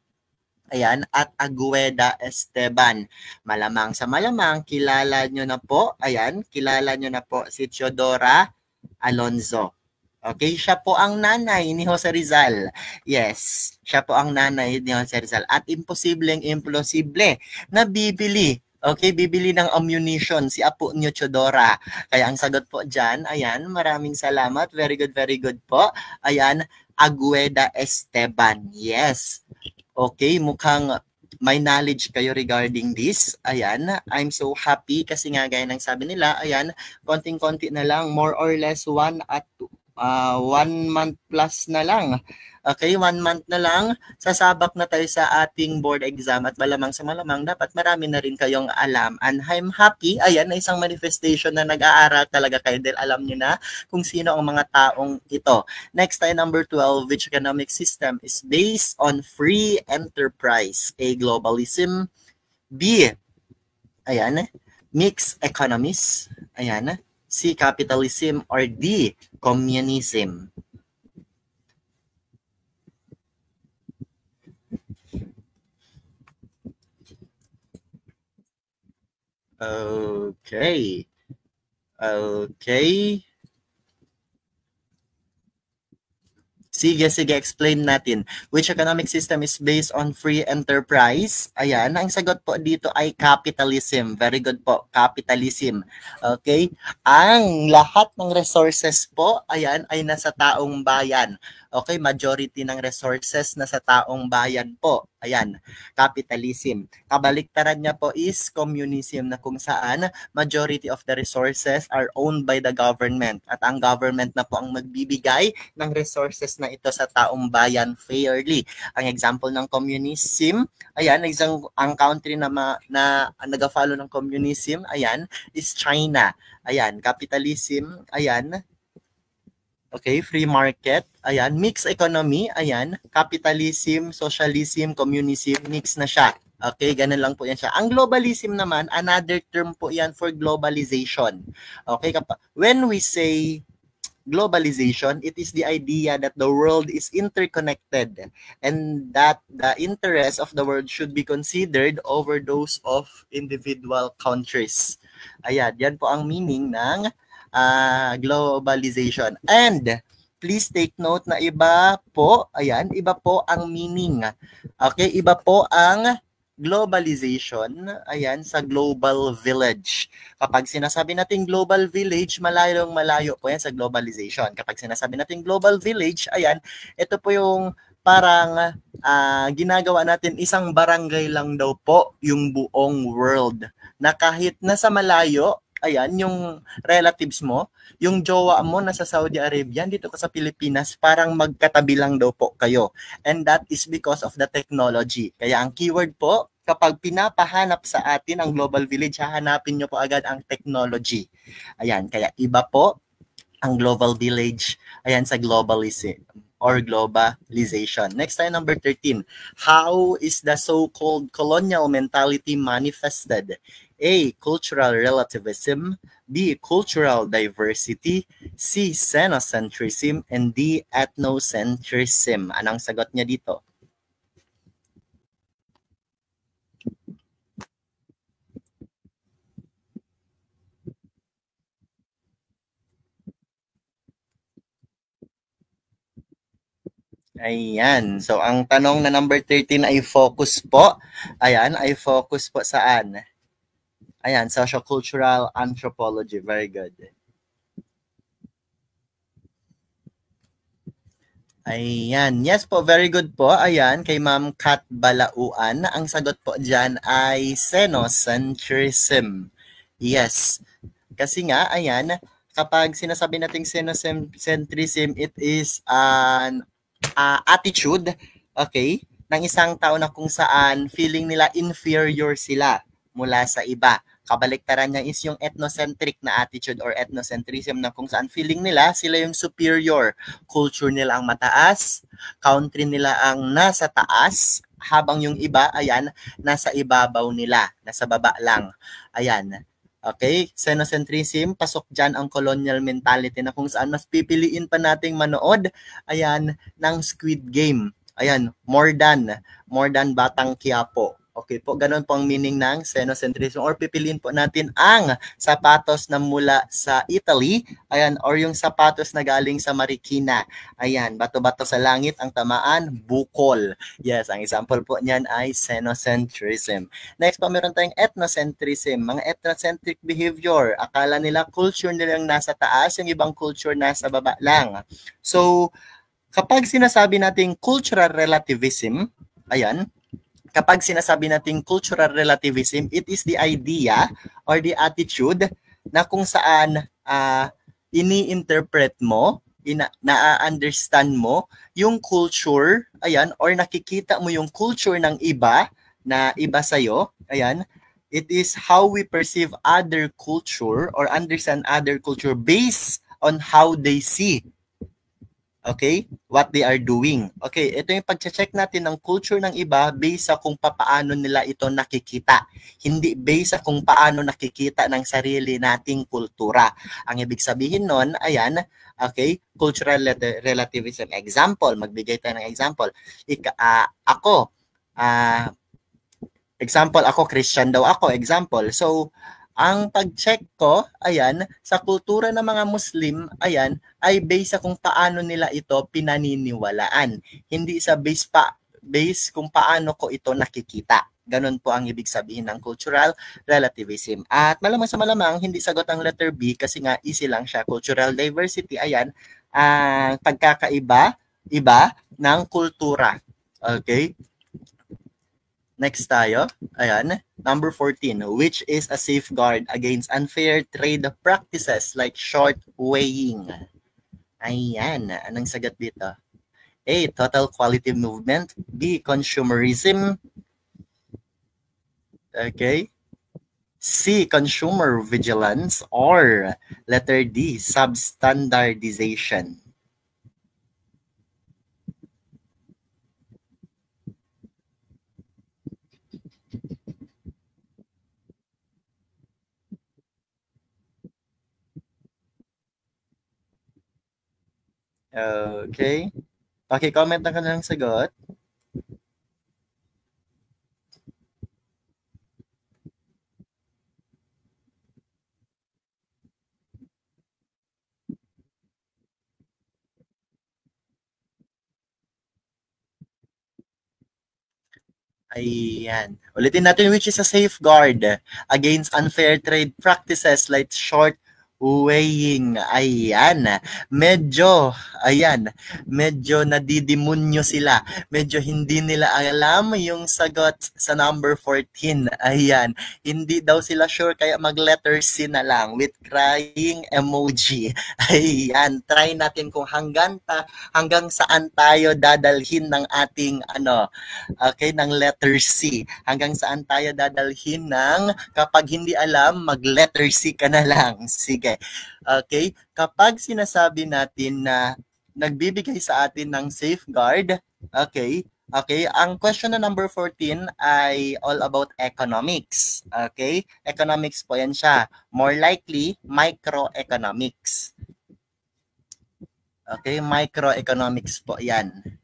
Ayan, at Agueda Esteban. Malamang sa malamang, kilala nyo na po, ayan, kilala nyo na po si Teodora Alonso. Okay, siya po ang nanay ni Jose Rizal. Yes, siya po ang nanay ni Jose Rizal. At imposible na bibili. Okay, bibili ng ammunition si Apo niyo Teodora. Kaya ang sagot po dyan, ayan, maraming salamat. Very good po. Ayan, Agueda Esteban. Yes. Okay, mukhang may knowledge kayo regarding this. Ayan, I'm so happy kasi nga gaya ng sabi nila, ayan, konting-konti na lang, more or less 1 month plus na lang. Okay, 1 month na lang, sasabak na tayo sa ating board exam at malamang sa malamang dapat marami na rin kayong alam. And I'm happy, ayan, na isang manifestation na nag-aaral talaga kayo dahil alam nyo na kung sino ang mga taong ito. Next tayo, number 12, which economic system is based on free enterprise? A, globalism. B, ayan, mixed economies. Ayan, C, capitalism. Or D, communism. Okay. Sige, explain natin. Which economic system is based on free enterprise? Ayan, ang sagot po dito ay capitalism. Very good po, capitalism. Okay? Ang lahat ng resources po, ayan, ay nasa taong bayan. Okay, majority ng resources nasa taong bayan po. Ayan, capitalism. Kabaliktaran niya po is communism na kung saan majority of the resources are owned by the government. At ang government na po ang magbibigay ng resources na ito sa taong bayan fairly. Ang example ng communism, ayan, ang country na nag-follow ng communism, ayan, is China. Ayan, capitalism, ayan, okay, free market, ayan, mixed economy, ayan, capitalism, socialism, communism, mix na siya. Okay, ganun lang po yan siya. Ang globalism naman, another term po yan for globalization. Okay, when we say globalization, it is the idea that the world is interconnected and that the interests of the world should be considered over those of individual countries. Ayan, yan po ang meaning ng globalization. And please take note na iba po, ayan, iba po ang meaning. Okay, iba po ang globalization, ayan, sa global village. Kapag sinasabi natin global village, malayo po yan sa globalization. Kapag sinasabi natin global village, ayan, ito po yung parang ginagawa natin, isang barangay lang daw po yung buong world. Na kahit nasa malayo, ayan, yung relatives mo, yung jowa mo nasa Saudi Arabia, dito ka sa Pilipinas, parang magkatabi lang daw po kayo. And that is because of the technology. Kaya ang keyword po, kapag pinapahanap sa atin ang global village, hahanapin nyo po agad ang technology. Ayan, kaya iba po ang global village, ayan, sa globalism or globalization. Next tayo, number 13. How is the so-called colonial mentality manifested? A, cultural relativism. B, cultural diversity. C, xenocentrism. And D, ethnocentrism. Anong sagot niya dito? Ayan. So, ang tanong na number 13 ay focus po. Ayan, ay focus po saan? Ayan, sociocultural anthropology. Very good. Ayan. Yes po, very good po. Ayan, kay Ma'am Kat Balauan. Ang sagot po dyan ay xenocentrism. Yes. Kasi nga, ayan, kapag sinasabi nating xenocentrism, it is an attitude, okay, ng isang tao na kung saan feeling nila inferior sila mula sa iba. Kabaliktaran niya is yung ethnocentric na attitude or ethnocentrism na kung saan feeling nila sila yung superior. Culture nila ang mataas, country nila ang nasa taas, habang yung iba, ayan, nasa ibabaw nila, nasa baba lang. Ayan. Okay, xenocentrism, pasok dyan ang colonial mentality na kung saan mas pipiliin pa nating manood, ayan, ng Squid Game. Ayan, more than Batang Quiapo. Okay po, ganun po ang meaning ng xenocentrism, or pipiliin po natin ang sapatos na mula sa Italy, ayan, or yung sapatos na galing sa Marikina. Ayan, bato-bato sa langit ang tamaan, bukol. Yes, ang example po niyan ay xenocentrism. Next po, meron tayong ethnocentrism, mga ethnocentric behavior. Akala nila culture nilang nasa taas, yung ibang culture nasa baba lang. So, kapag sinasabi nating cultural relativism, ayan, kapag sinasabi nating cultural relativism, it is the idea or the attitude na kung saan ini-interpret mo, na-understand mo yung culture, ayan, or nakikita mo yung culture ng iba na iba sa'yo, ayan, it is how we perceive other culture or understand other culture based on how they see, okay, what they are doing. Okay, ito yung pag-check natin ng culture ng iba based sa kung paano nila ito nakikita. Hindi based sa kung paano nakikita ng sarili nating kultura. Ang ibig sabihin nun, ayan, okay, cultural relativism. Example, magbigay tayo ng example. Ako, Christian daw ako, example. So, ang pag-check ko, ayan, sa kultura ng mga Muslim, ayan, ay based sa kung paano nila ito pinaniniwalaan. Hindi sa base kung paano ko ito nakikita. Ganon po ang ibig sabihin ng cultural relativism. At malamang sa malamang, hindi sagot ang letter B kasi nga easy lang siya. Cultural diversity, ayan, ang pagkakaiba ng kultura. Okay? Next tayo. Ayan. Number 14, which is a safeguard against unfair trade practices like short weighing. Ayan. Anong sagot dito? A, total quality movement. B, consumerism. Okay. C, consumer vigilance. Or letter D, substandardization. Okay. Paki-comment na ka ng sagot. Ayan. Ulitin natin, which is a safeguard against unfair trade practices like short weighing. Ayan. Medyo nadidemonyo sila. Medyo hindi nila alam yung sagot sa number 14. Ayan. Hindi daw sila sure kaya mag-letter C na lang with crying emoji. Ayan. Try natin kung hanggang saan tayo dadalhin ng ating ng letter C. Hanggang saan tayo dadalhin ng kapag hindi alam, mag-letter C ka na lang. Sige. Okay? Kapag sinasabi natin na nagbibigay sa atin ng safeguard, okay, ang question na number 14 ay all about economics. Okay? Economics po yan siya. More likely, microeconomics. Okay? Microeconomics po yan.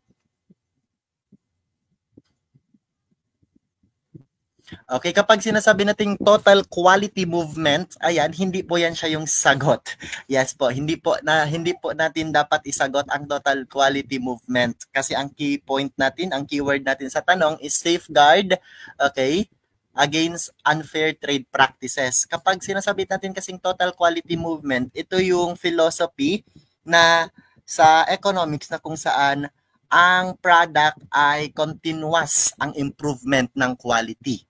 Okay, kapag sinasabi nating total quality movement, ayan, hindi po yan siya yung sagot. Yes po, hindi po natin dapat isagot ang total quality movement kasi ang key point natin, ang keyword natin sa tanong is safeguard, okay, against unfair trade practices. Kapag sinasabi natin kasing total quality movement, ito yung philosophy na sa economics na kung saan ang product ay continuous ang improvement ng quality.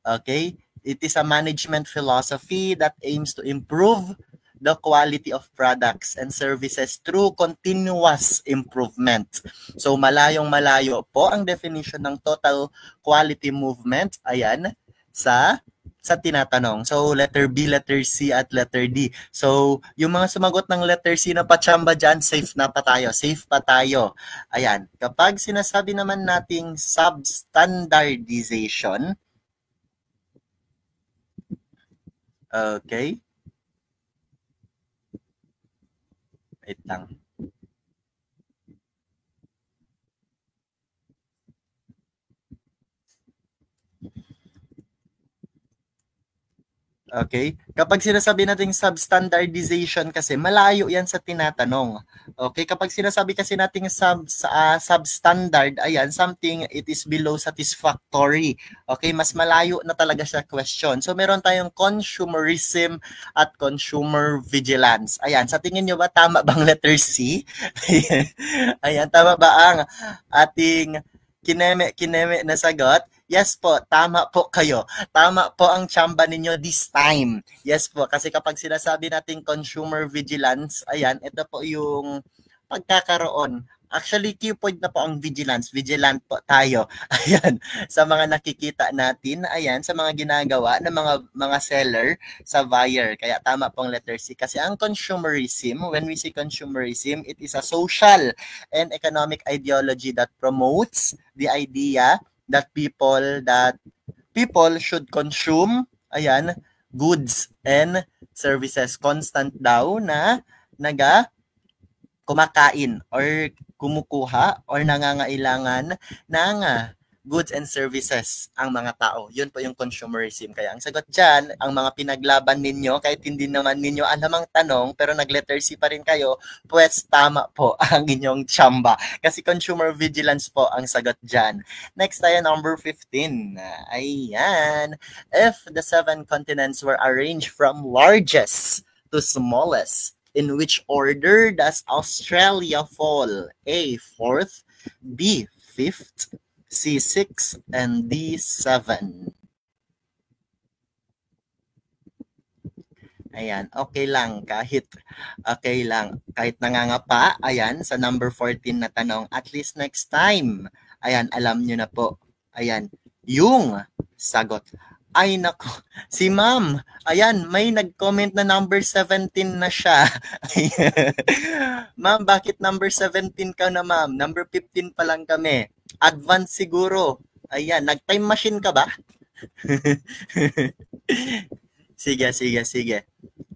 Okay? It is a management philosophy that aims to improve the quality of products and services through continuous improvement. So malayong-malayo po ang definition ng total quality movement. Ayan, sa sa tinatanong. So, letter B, letter C, at letter D. So, yung mga sumagot ng letter C na pachamba dyan, safe na pa tayo. Safe pa tayo. Ayan. Kapag sinasabi naman nating substandardization, okay. Wait lang. Okay? Kapag sinasabi nating substandardization kasi, malayo yan sa tinatanong. Okay? Kapag sinasabi kasi nating substandard, ayan, something it is below satisfactory. Okay? Mas malayo na talaga sa question. So, meron tayong consumerism at consumer vigilance. Ayan, sa tingin nyo ba, tama bang letter C? Ayan, tama ba ang ating kineme na sagot? Yes po, tama po kayo. Tama po ang tsamba ninyo this time. Yes po, kasi kapag sinasabi nating consumer vigilance, ayan, ito po yung pagkakaroon. Actually, key point na po ang vigilance. Vigilant po tayo. Ayan, sa mga nakikita natin, ayan, sa mga ginagawa ng mga seller sa buyer. Kaya tama pong letter C. Kasi ang consumerism, when we say consumerism, it is a social and economic ideology that promotes the idea that people should consume, ayan, goods and services. Constant daw na kumakain or kumukuha or nangangailangan ng goods and services ang mga tao. Yun po yung consumerism. Kaya ang sagot dyan, ang mga pinaglaban ninyo, kahit hindi naman ninyo alam ang tanong, pero nag-letter C pa rin kayo, pues tama po ang inyong tsamba. Kasi consumer vigilance po ang sagot dyan. Next tayo, number 15. Ayan. If the 7 continents were arranged from largest to smallest, in which order does Australia fall? A, 4th, B, 5th, C, 6, and D, 7. Ayan, okay lang kahit nangangapa, ayan, sa number 14 na tanong, at least next time, ayan, alam nyo na po, ayan, yung sagot. Ay nako, si ma'am, ayan, may nag-comment na number 17 na siya. Ma'am, bakit number 17 ka na ma'am? Number 15 pa lang kami. Advance siguro. Ayan, nag-time machine ka ba? Sige.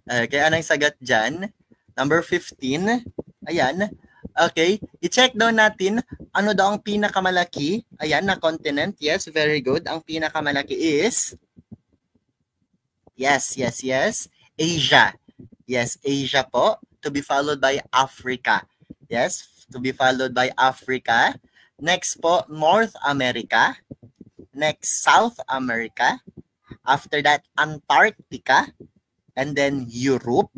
Kaya anong sagot dyan? Number 15. Ayan. Okay. I-check daw natin ano daw ang pinakamalaki. Ayan, na continent. Yes, very good. Ang pinakamalaki is Yes. Asia. Yes, Asia po. To be followed by Africa. Yes, to be followed by Africa. Next po, North America. Next, South America. After that, Antarctica. And then Europe.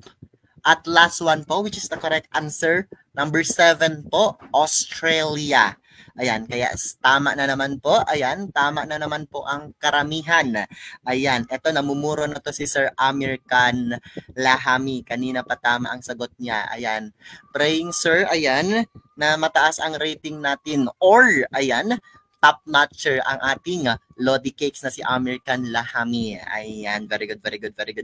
At last one po, which is the correct answer, number 7 po, Australia. Ayan, kaya tama na naman po. Ayan, tama na naman po ang karamihan. Ayan, eto namumuro na to si Sir Amir Khan Lahami. Kanina pa tama ang sagot niya. Ayan, praying sir, ayan, na mataas ang rating natin. Or, ayan, top notcher ang ating Lodi Cakes na si Amir Khan Lahami. Ayan, very good,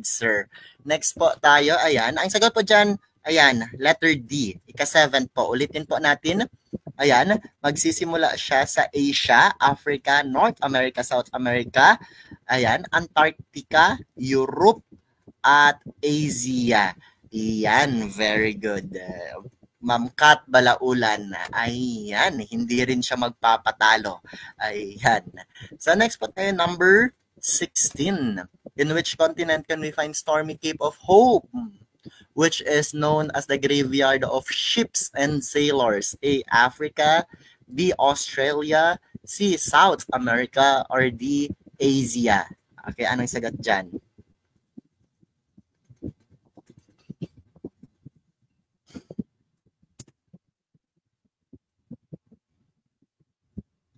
sir. Next po tayo, ayan. Ang sagot po dyan, ayan, letter D. Ika-7 po. Ulitin po natin. Ayan, magsisimula siya sa Asia, Africa, North America, South America, ayan, Antarctica, Europe, at Asia. Ayan, very good. Ma'am Kat Balaulan. Ayan, hindi rin siya magpapatalo. Ayan. So next po tayo, number 16. In which continent can we find stormy Cape of Hope, which is known as the graveyard of ships and sailors? A, Africa, B, Australia, C, South America, or D, Asia? Okay, anong sagot dyan?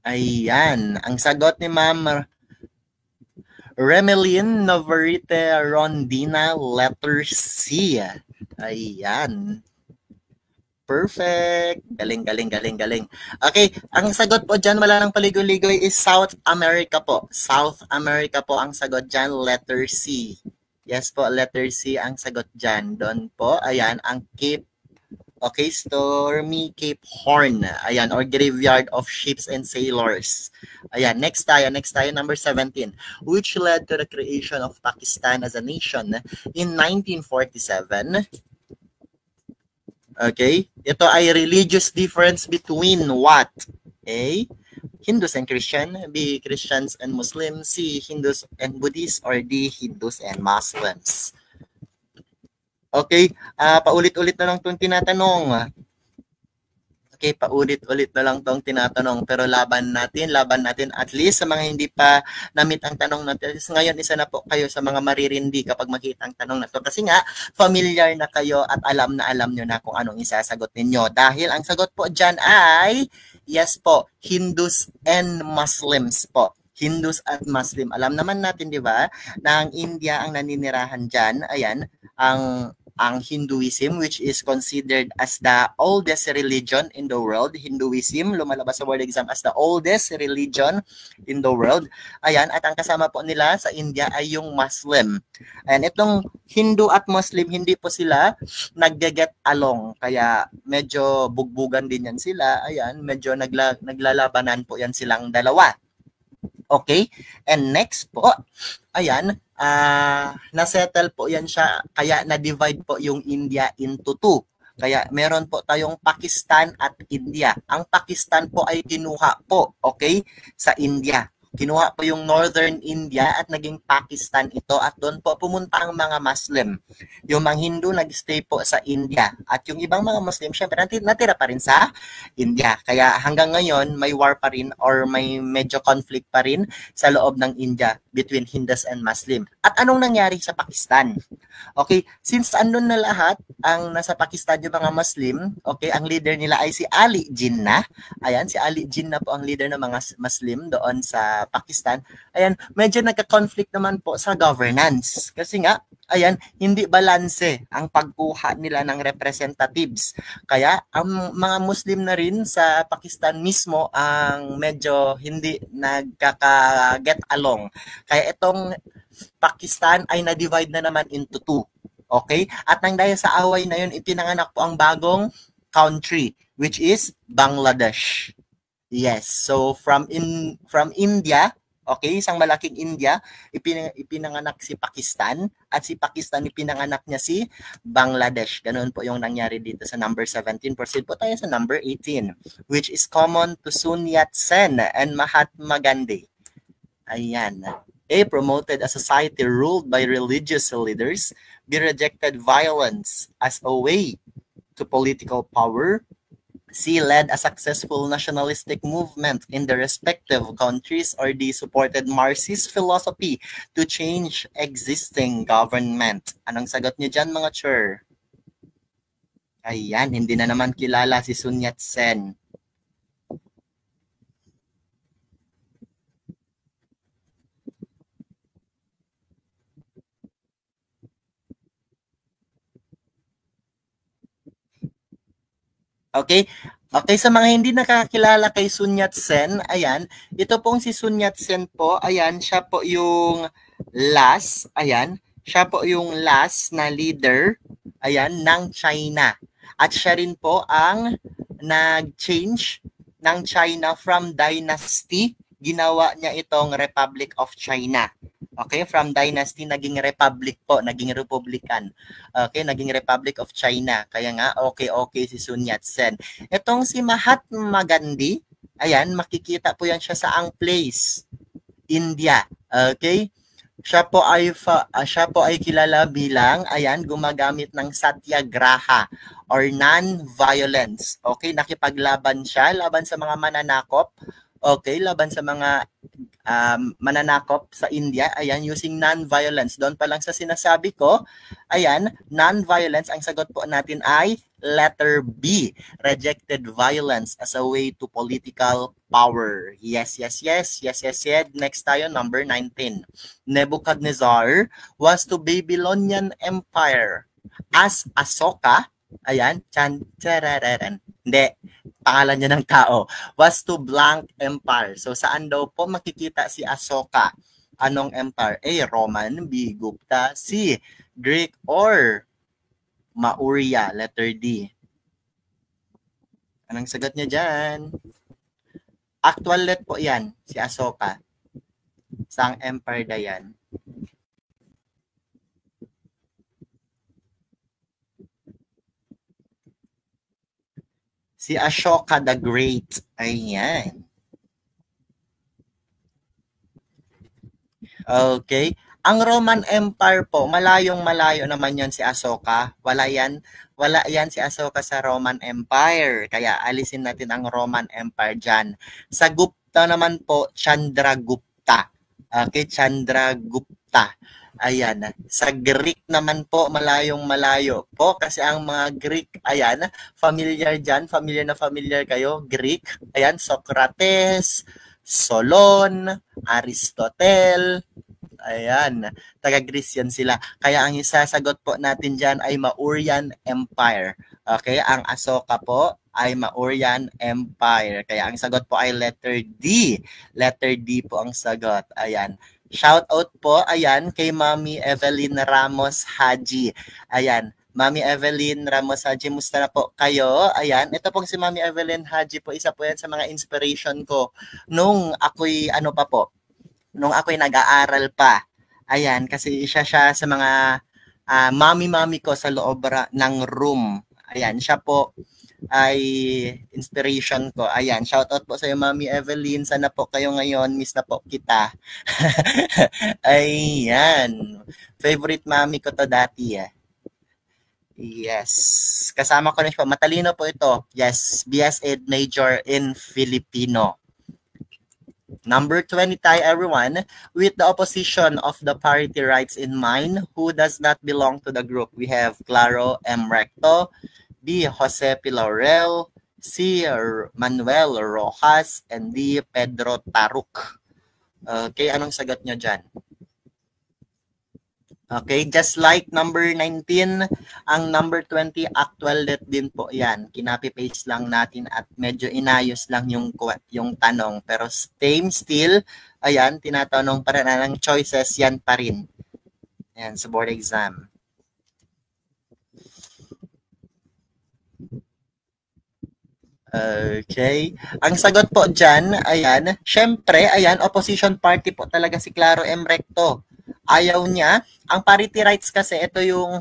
Ayan, ang sagot ni Ma'am Remelin Navarrete Rondina, letter C. Ayan. Perfect. Galing, galing, galing, galing. Okay, ang sagot po dyan, wala nang paligoy-ligoy, is South America po. South America po ang sagot dyan, letter C. Yes po, letter C ang sagot dyan. Doon po, ayan, ang Cape, okay, Stormy Cape Horn. Ayan, or Graveyard of Ships and Sailors. Ayan, next tayo, number 17. Which led to the creation of Pakistan as a nation in 1947. Okay, ito ay religious difference between what? A, Hindus and Christian, B, Christians and Muslims, C, Hindus and Buddhists, or D, Hindus and Muslims. Okay, paulit-ulit na lang itong tinatanong. Okay, paulit-ulit na lang itong tinatanong. Pero laban natin at least sa mga hindi pa na-meet ang tanong natin. Ngayon, isa na po kayo sa mga maririndi kapag makita ang tanong na to. Kasi nga, familiar na kayo at alam nyo na kung anong isasagot ninyo. Dahil ang sagot po dyan ay, yes po, Hindus and Muslims po. Hindus at Muslim. Alam naman natin, di ba, na ang India ang naninirahan dyan. Ayan, ang Hinduism, which is considered as the oldest religion in the world. Hinduism, lumalabas sa word exam as the oldest religion in the world. Ayan, at ang kasama po nila sa India ay yung Muslim. Ayan, itong Hindu at Muslim, hindi po sila nag-get along. Kaya medyo bugbugan din yan sila. Ayan, medyo naglalabanan po yan silang dalawa. Okay? And next po, ayan, nasettle po yan siya, kaya na-divide po yung India into two. Kaya meron po tayong Pakistan at India. Ang Pakistan po ay kinuha po, okay, sa India. Kinuha po yung Northern India at naging Pakistan ito at doon po pumunta ang mga Muslim. Yung mga Hindu nag-stay po sa India at yung ibang mga Muslim syempre natira pa rin sa India. Kaya hanggang ngayon may war pa rin or may medyo conflict pa rin sa loob ng India between Hindus and Muslim. At anong nangyari sa Pakistan? Okay, since andun na lahat ang nasa Pakistan yung mga Muslim, okay, ang leader nila ay si Ali Jinnah. Ayan, si Ali Jinnah po ang leader ng mga Muslim doon sa Pakistan. Ayan, medyo nagka-conflict naman po sa governance. Kasi nga, ayan, hindi balanse ang pagkuha nila ng representatives. Kaya, ang mga Muslim na rin sa Pakistan mismo ang medyo hindi nagkaka-get along. Kaya itong Pakistan ay na-divide na naman into two. Okay? At nang dahil sa away na yun, ipinanganak po ang bagong country, which is Bangladesh. Yes. So from India, okay, isang malaking India, ipinanganak si Pakistan at si Pakistan ipinanganak niya si Bangladesh. Ganun po yung nangyari dito sa number 17. Proceed po tayo sa number 18, which is common to Sun Yat-sen and Mahatma Gandhi. Ayan. A, promoted a society ruled by religious leaders. B, rejected violence as a way to political power. C, led a successful nationalistic movement in the respective countries. Or D, supported Marxist philosophy to change existing government. Anong sagot niyo dyan, mga chur? Ayan, hindi na naman kilala si Sun Yat-sen. Okay? Okay, sa mga hindi nakakilala kay Sun Yat-sen, ayan, ito pong si Sun Yat-sen po, ayan, siya po yung last, ayan, siya po yung last na leader, ayan, ng China. At siya rin po ang nag-change ng China from dynasty, ginawa niya itong Republic of China. Okay, from dynasty, naging republic po, naging republican. Okay, naging Republic of China. Kaya nga, okay si Sun Yat-sen. Itong si Mahatma Gandhi, ayan, makikita po yan siya sa ang place, India. Okay, siya po ay kilala bilang, ayan, gumagamit ng satyagraha or non-violence. Okay, nakipaglaban siya, laban sa mga mananakop. Okay, laban sa mga mananakop sa India, ayan, using non-violence. Doon pa lang sa sinasabi ko, ayan, non-violence, ang sagot po natin ay letter B, rejected violence as a way to political power. Yes. Next tayo, number 19. Nebuchadnezzar was to Babylonian Empire as Asoka, ayan, Chan-charararan. Hindi, pangalan niya ng tao, was to blank empire. So saan daw po makikita si Asoka? Anong empire? A. Roman, B. Gupta, C. Greek, or Maurya, letter D. Anong sagot niya dyan? Actual let po yan, si Asoka. Saang empire na yan? Si Ashoka the Great. Ayan. Okay. Ang Roman Empire po, malayong-malayo naman yon si Ashoka. Wala yan si Ashoka sa Roman Empire. Kaya alisin natin ang Roman Empire dyan. Sa Gupta naman po, Chandragupta. Okay, Chandragupta. Ayan. Sa Greek naman po, malayong-malayo po. Kasi ang mga Greek, ayan, familiar dyan. Familiar na familiar kayo. Greek. Ayan, Socrates, Solon, Aristotle. Ayan, taga-Greece yan sila. Kaya ang isasagot po natin dyan ay Mauryan Empire. Okay, ang Asoka po ay Mauryan Empire. Kaya ang sagot po ay letter D. Letter D po ang sagot. Ayan. Shout out po, ayan, kay Mami Evelyn Ramos Haji. Ayan, Mami Evelyn Ramos Haji, musta na po kayo? Ayan, ito pong si Mami Evelyn Haji po, isa po yan sa mga inspiration ko nung ako'y nung ako'y nag-aaral pa. Ayan, kasi siya sa mga mami-mami ko sa loob ng room. Ayan, siya po ay inspiration ko. Ayan, shoutout po sa iyo, Mami Evelyn. Sana po kayo ngayon. Miss na po kita. Ayan. Favorite mami ko to dati eh. Yes. Kasama ko rin po. Matalino po ito. Yes. BS Ed Major in Filipino. Number 20 tayo, everyone. With the opposition of the parity rights in mind, who does not belong to the group? We have Claro M. Recto, B. Jose P. Laurel, C. Manuel Rojas, and D. Pedro Taruk. Okay, anong sagot nyo dyan? Okay, just like number 19, ang number 20, actual let din po yan. Kinapi-paste lang natin at medyo inayos lang yung tanong. Pero same still, ayan, tinatanong pa rin ng choices, yan pa rin. Ayan, sa board exam. Okay. Ang sagot po dyan, ayan, syempre, ayan, opposition party po talaga si Claro M. Recto. Ayaw niya. Ang parity rights kasi, ito yung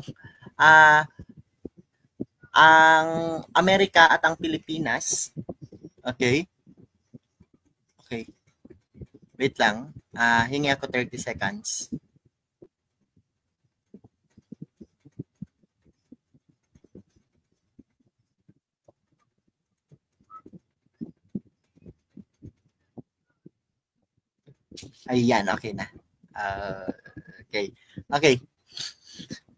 ang Amerika at ang Pilipinas. Okay? Okay. Wait lang. Hingi ako 30 seconds. Ayan, okay na. Okay. Okay.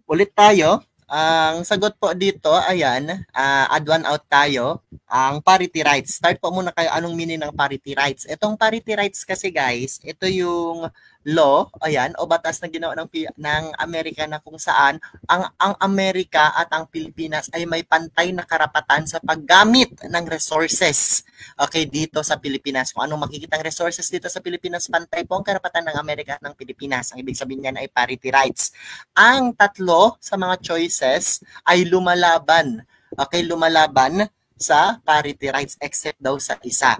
Ulit tayo. Ang sagot po dito, ayan, add one out tayo. Ang parity rights. Start po muna kayo. Anong meaning ng parity rights? Itong parity rights kasi guys, ito yung law, ayan, o batas na ginawa ng Amerika na kung saan ang Amerika at ang Pilipinas ay may pantay na karapatan sa paggamit ng resources. Okay, dito sa Pilipinas. Kung anong makikitang resources dito sa Pilipinas, pantay po ang karapatan ng Amerika at ng Pilipinas. Ang ibig sabihin niyan ay parity rights. Ang tatlo sa mga choices ay lumalaban. Okay, lumalaban sa parity rights except daw sa isa.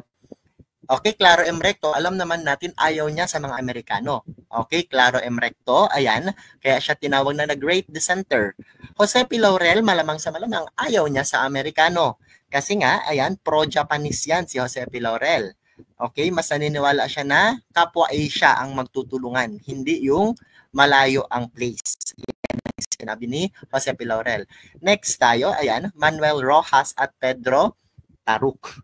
Okay, Claro M. Recto, alam naman natin ayaw niya sa mga Amerikano. Okay, Claro M. Recto, ayan, kaya siya tinawag na Great Dissenter. Jose P. Laurel, malamang sa malamang, ayaw niya sa Amerikano. Kasi nga, ayan, pro-Japanese yan si Jose P. Laurel. Okay, mas naniniwala siya na kapwa Asia ang magtutulungan, hindi yung malayo ang place. Yan ang sinabi ni Jose P. Laurel. Next tayo, ayan, Manuel Rojas at Pedro Taruk.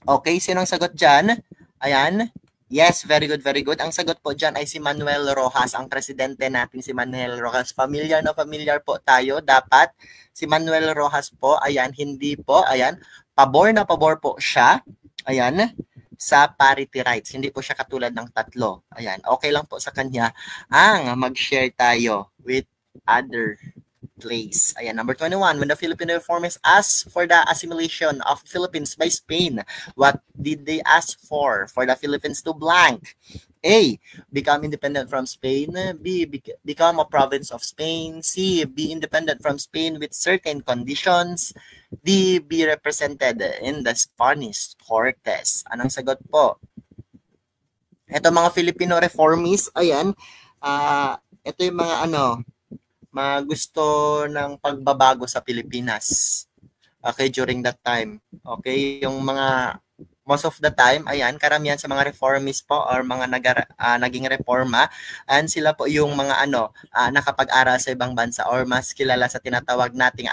Okay, sinong sagot dyan? Ayan. Yes, very good, very good. Ang sagot po dyan ay si Manuel Rojas, ang presidente natin si Manuel Rojas. Familiar na familiar po tayo. Dapat si Manuel Rojas po, ayan, hindi po, ayan, pabor na pabor po siya, ayan, sa parity rights. Hindi po siya katulad ng tatlo. Ayan, okay lang po sa kanya ang mag-share tayo with other place. Ayan, number 21, when the Filipino reformers asked for the assimilation of Philippines by Spain, what did they ask for? For the Philippines to blank. A, become independent from Spain. B, become a province of Spain. C, be independent from Spain with certain conditions. D, be represented in the Spanish Cortes. Anong sagot po? Ito mga Filipino reformists, ayan, ito yung mga mga gusto ng pagbabago sa Pilipinas. Okay, during that time. Okay, yung mga most of the time, ayan, karamihan sa mga reformists po or mga naging reforma, and sila po yung mga nakapag-aral sa ibang bansa or mas kilala sa tinatawag nating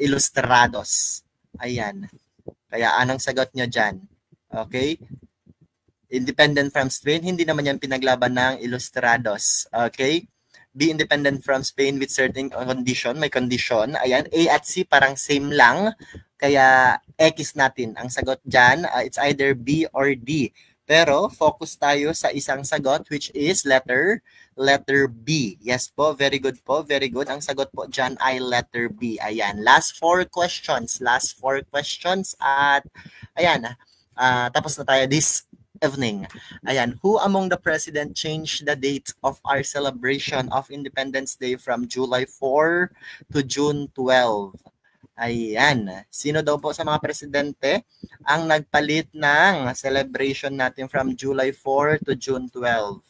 ilustrados. Ayan. Kaya anong sagot nyo dyan? Okay? Independent from Spain, hindi naman yan pinaglaban ng ilustrados. Okay? Be independent from Spain with certain condition, may condition. Ayan, A at C parang same lang. Kaya X natin. Ang sagot dyan, it's either B or D. Pero focus tayo sa isang sagot which is letter B. Yes po, very good po, very good. Ang sagot po dyan ay letter B. Ayan, last 4 questions. Last 4 questions at ayan, tapos na tayo this evening. Ayan, who among the president changed the date of our celebration of Independence Day from July 4 to June 12? Ayan, sino daw po sa mga presidente ang nagpalit ng celebration natin from July 4 to June 12?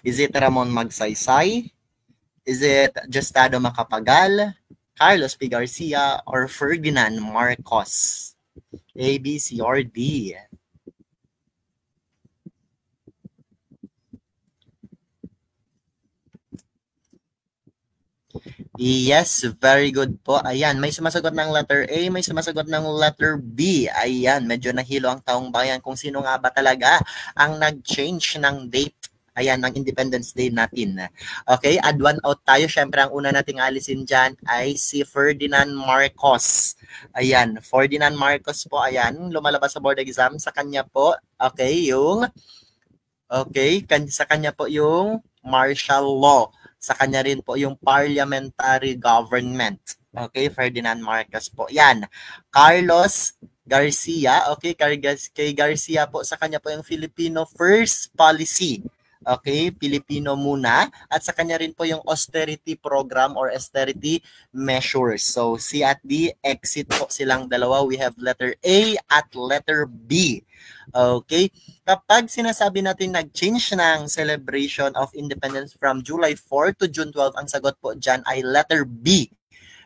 Is it Ramon Magsaysay? Is it Diosdado Macapagal, Carlos P. Garcia, or Ferdinand Marcos? A, B, C, or D? Yes, very good po. Ayan, may sumasagot ng letter A, may sumasagot ng letter B. Ayan, medyo nahilo ang taong bayan kung sino nga ba talaga ang nag-change ng date. Ayan, ng Independence Day natin. Okay, add one out tayo. Siyempre, ang una nating alisin dyan ay si Ferdinand Marcos. Ayan, Ferdinand Marcos po, ayan, lumalabas sa board exam. Sa kanya po, sa kanya po yung martial law. Sa kanya rin po yung parliamentary government. Okay, Ferdinand Marcos po. Yan, Carlos Garcia. Okay, kay Garcia po, sa kanya po yung Filipino First Policy. Okay, Pilipino muna. At sa kanya rin po yung austerity program or austerity measures. So, C at D, exit po silang dalawa. We have letter A at letter B. Okay, kapag sinasabi natin nag-change ng celebration of independence from July 4 to June 12, ang sagot po dyan ay letter B,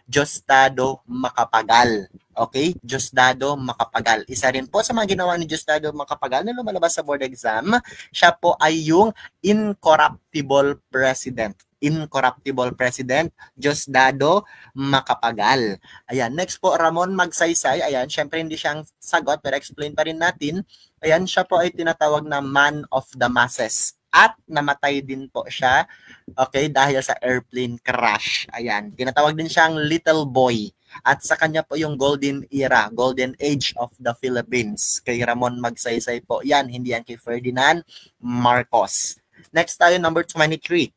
Diosdado Macapagal. Okay? Diosdado Macapagal. Isa rin po sa mga ginawa ni Diosdado Macapagal na lumalabas sa board exam, siya po ay yung incorruptible president. Incorruptible president, Diosdado Macapagal. Ayan, next po, Ramon Magsaysay. Ayan, syempre hindi siyang sagot, pero explain pa rin natin. Ayan, siya po ay tinatawag na man of the masses. At namatay din po siya, okay, dahil sa airplane crash. Ayan, tinatawag din siyang little boy. At sa kanya po yung golden era, golden age of the Philippines. Kay Ramon Magsaysay po. Yan, hindi yan kay Ferdinand Marcos. Next tayo, number 23.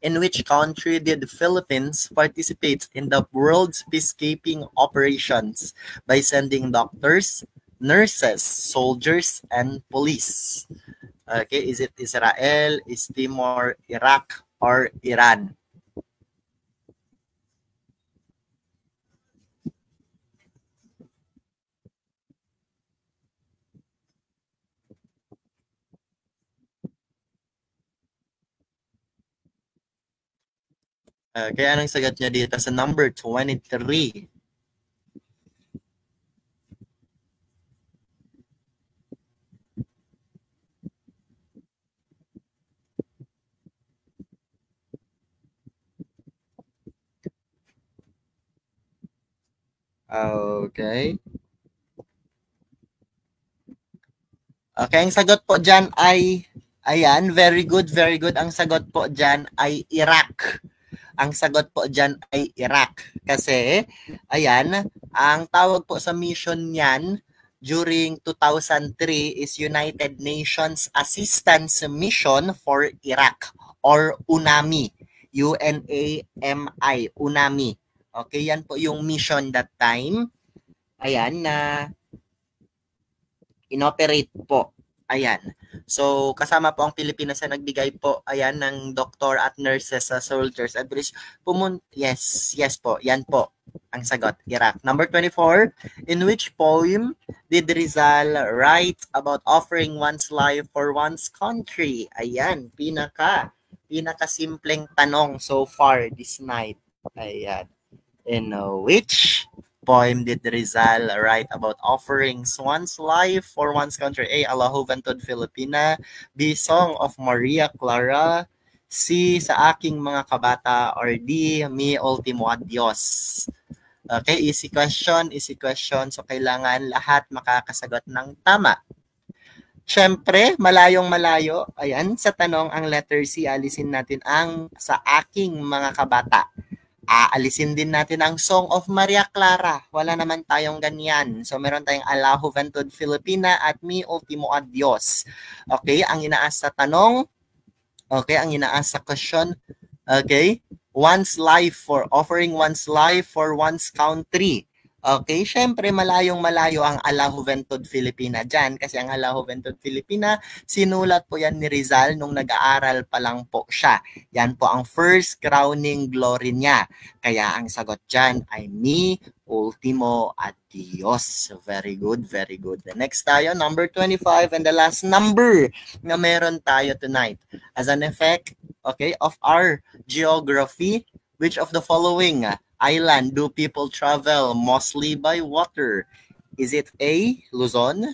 In which country did the Philippines participate in the world's peacekeeping operations by sending doctors, nurses, soldiers, and police? Okay, is it Israel, is Timor, Iraq, or Iran? Kaya anong sagot niya dito sa number 23? Okay. Okay, ang sagot po dyan ay, ayan, very good, very good. Ang sagot po dyan ay Iraq. Ang sagot po dyan ay Iraq. Kasi, ayan, ang tawag po sa mission niyan, during 2003 is United Nations Assistance Mission for Iraq or UNAMI. UNAMI, UNAMI. Okay, yan po yung mission that time. Ayan, na inoperate po. Ayan. So, kasama po ang Pilipinas na nagbigay po, ayan, ng doctor at nurses sa soldiers at British. Yes po, yan po ang sagot, Iraq. Number 24, in which poem did Rizal write about offering one's life for one's country? Ayan, pinaka-simpleng tanong so far this night. Ayan. In which poem did Rizal write about offering one's life for one's country? A. A La Juventud Filipina. B. Song of Maria Clara. C. Sa aking mga kabata. Or D. Mi ultimo adios. Okay, easy question. So, kailangan lahat makakasagot ng tama. Siyempre, malayong-malayo. Ayan, sa tanong ang letter C, alisin natin ang sa aking mga kabata. Aalisin din natin ang Song of Maria Clara. Wala naman tayong ganyan. So, meron tayong A La Juventud Filipina at Mi Ultimo Adios. Okay, ang inaas sa tanong. Okay, ang inaas sa question. Okay, offering one's life for one's country. Okay, syempre malayong-malayo ang A La Juventud Filipina dyan kasi ang A La Juventud Filipina, sinulat po yan ni Rizal nung nag-aaral pa lang po siya. Yan po ang first crowning glory niya. Kaya ang sagot dyan ay Mi Ultimo Adios. Very good, very good. The next tayo, number 25 and the last number na meron tayo tonight. As an effect, okay, of our geography, which of the following island do people travel mostly by water? Is it A, Luzon,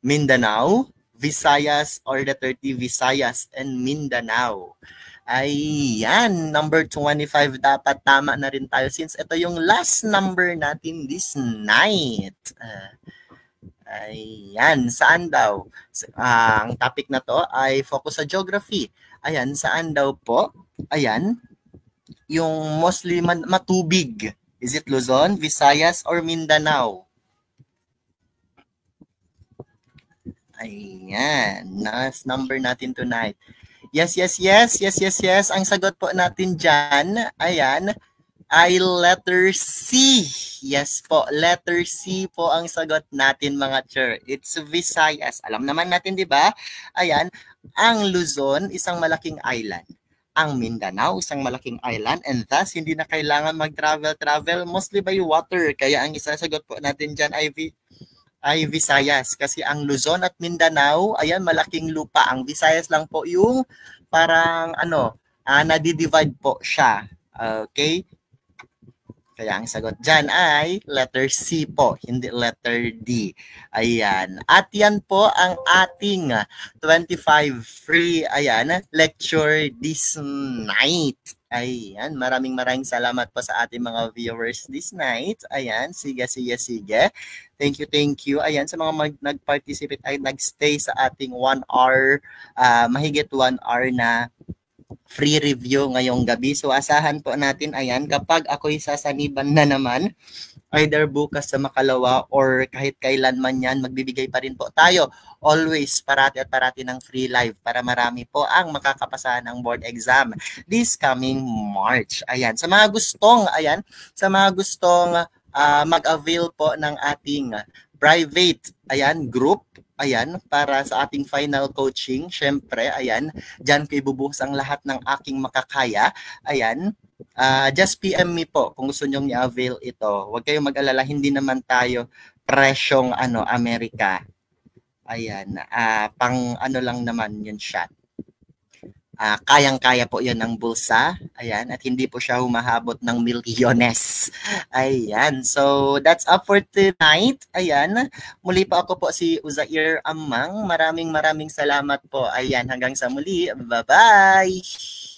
Mindanao, Visayas, or the 30 Visayas and Mindanao? Ayan, number 25 dapat tama na rin tayo since ito yung last number natin this night. Ayan, saan daw? Ang topic na to ay focus sa geography. Ayan, saan daw po? Ayan, yung mostly matubig. Is it Luzon, Visayas, or Mindanao? Ayan. Last number natin tonight. Yes. Ang sagot po natin dyan, ayan, ay letter C. Yes po, letter C po ang sagot natin mga sir. It's Visayas. Alam naman natin, di ba? Ayan, ang Luzon, isang malaking island. Ang Mindanao, isang malaking island, and thus hindi na kailangan mag-travel mostly by water. Kaya ang isasagot po natin dyan ay Visayas. Kasi ang Luzon at Mindanao, ayan, malaking lupa. Ang Visayas lang po yung parang nadi-divide po siya. Okay? Kaya ang sagot dyan ay letter C po, hindi letter D. Ayan. At yan po ang ating 25 free lecture this night. Ayan. Maraming salamat po sa ating mga viewers this night. Ayan. Sige. Thank you. Ayan. Sa mga nag-participate ay nag-stay sa ating 1 hour, mahigit 1 hour na free review ngayong gabi. So asahan po natin, ayan, kapag ako'y sasaniban na naman, either bukas sa Makalawa or kahit kailan man yan, magbibigay pa rin po tayo. Always parati ng free live para marami po ang makakapasa ng board exam this coming March. Ayan, sa mga gustong mag-avail po ng ating private, group, para sa ating final coaching, syempre, dyan ko ibubuhos ang lahat ng aking makakaya, just PM me po kung gusto nyong i-avail ito. Huwag kayong mag-alala, hindi naman tayo presyong Amerika. Pang lang naman yun siya. Kayang-kaya po yan ng bulsa. At hindi po siya humahabot ng milyones. So that's up for tonight. Muli pa ako po si Uzair Amang. Maraming salamat po. Hanggang sa muli. Bye-bye!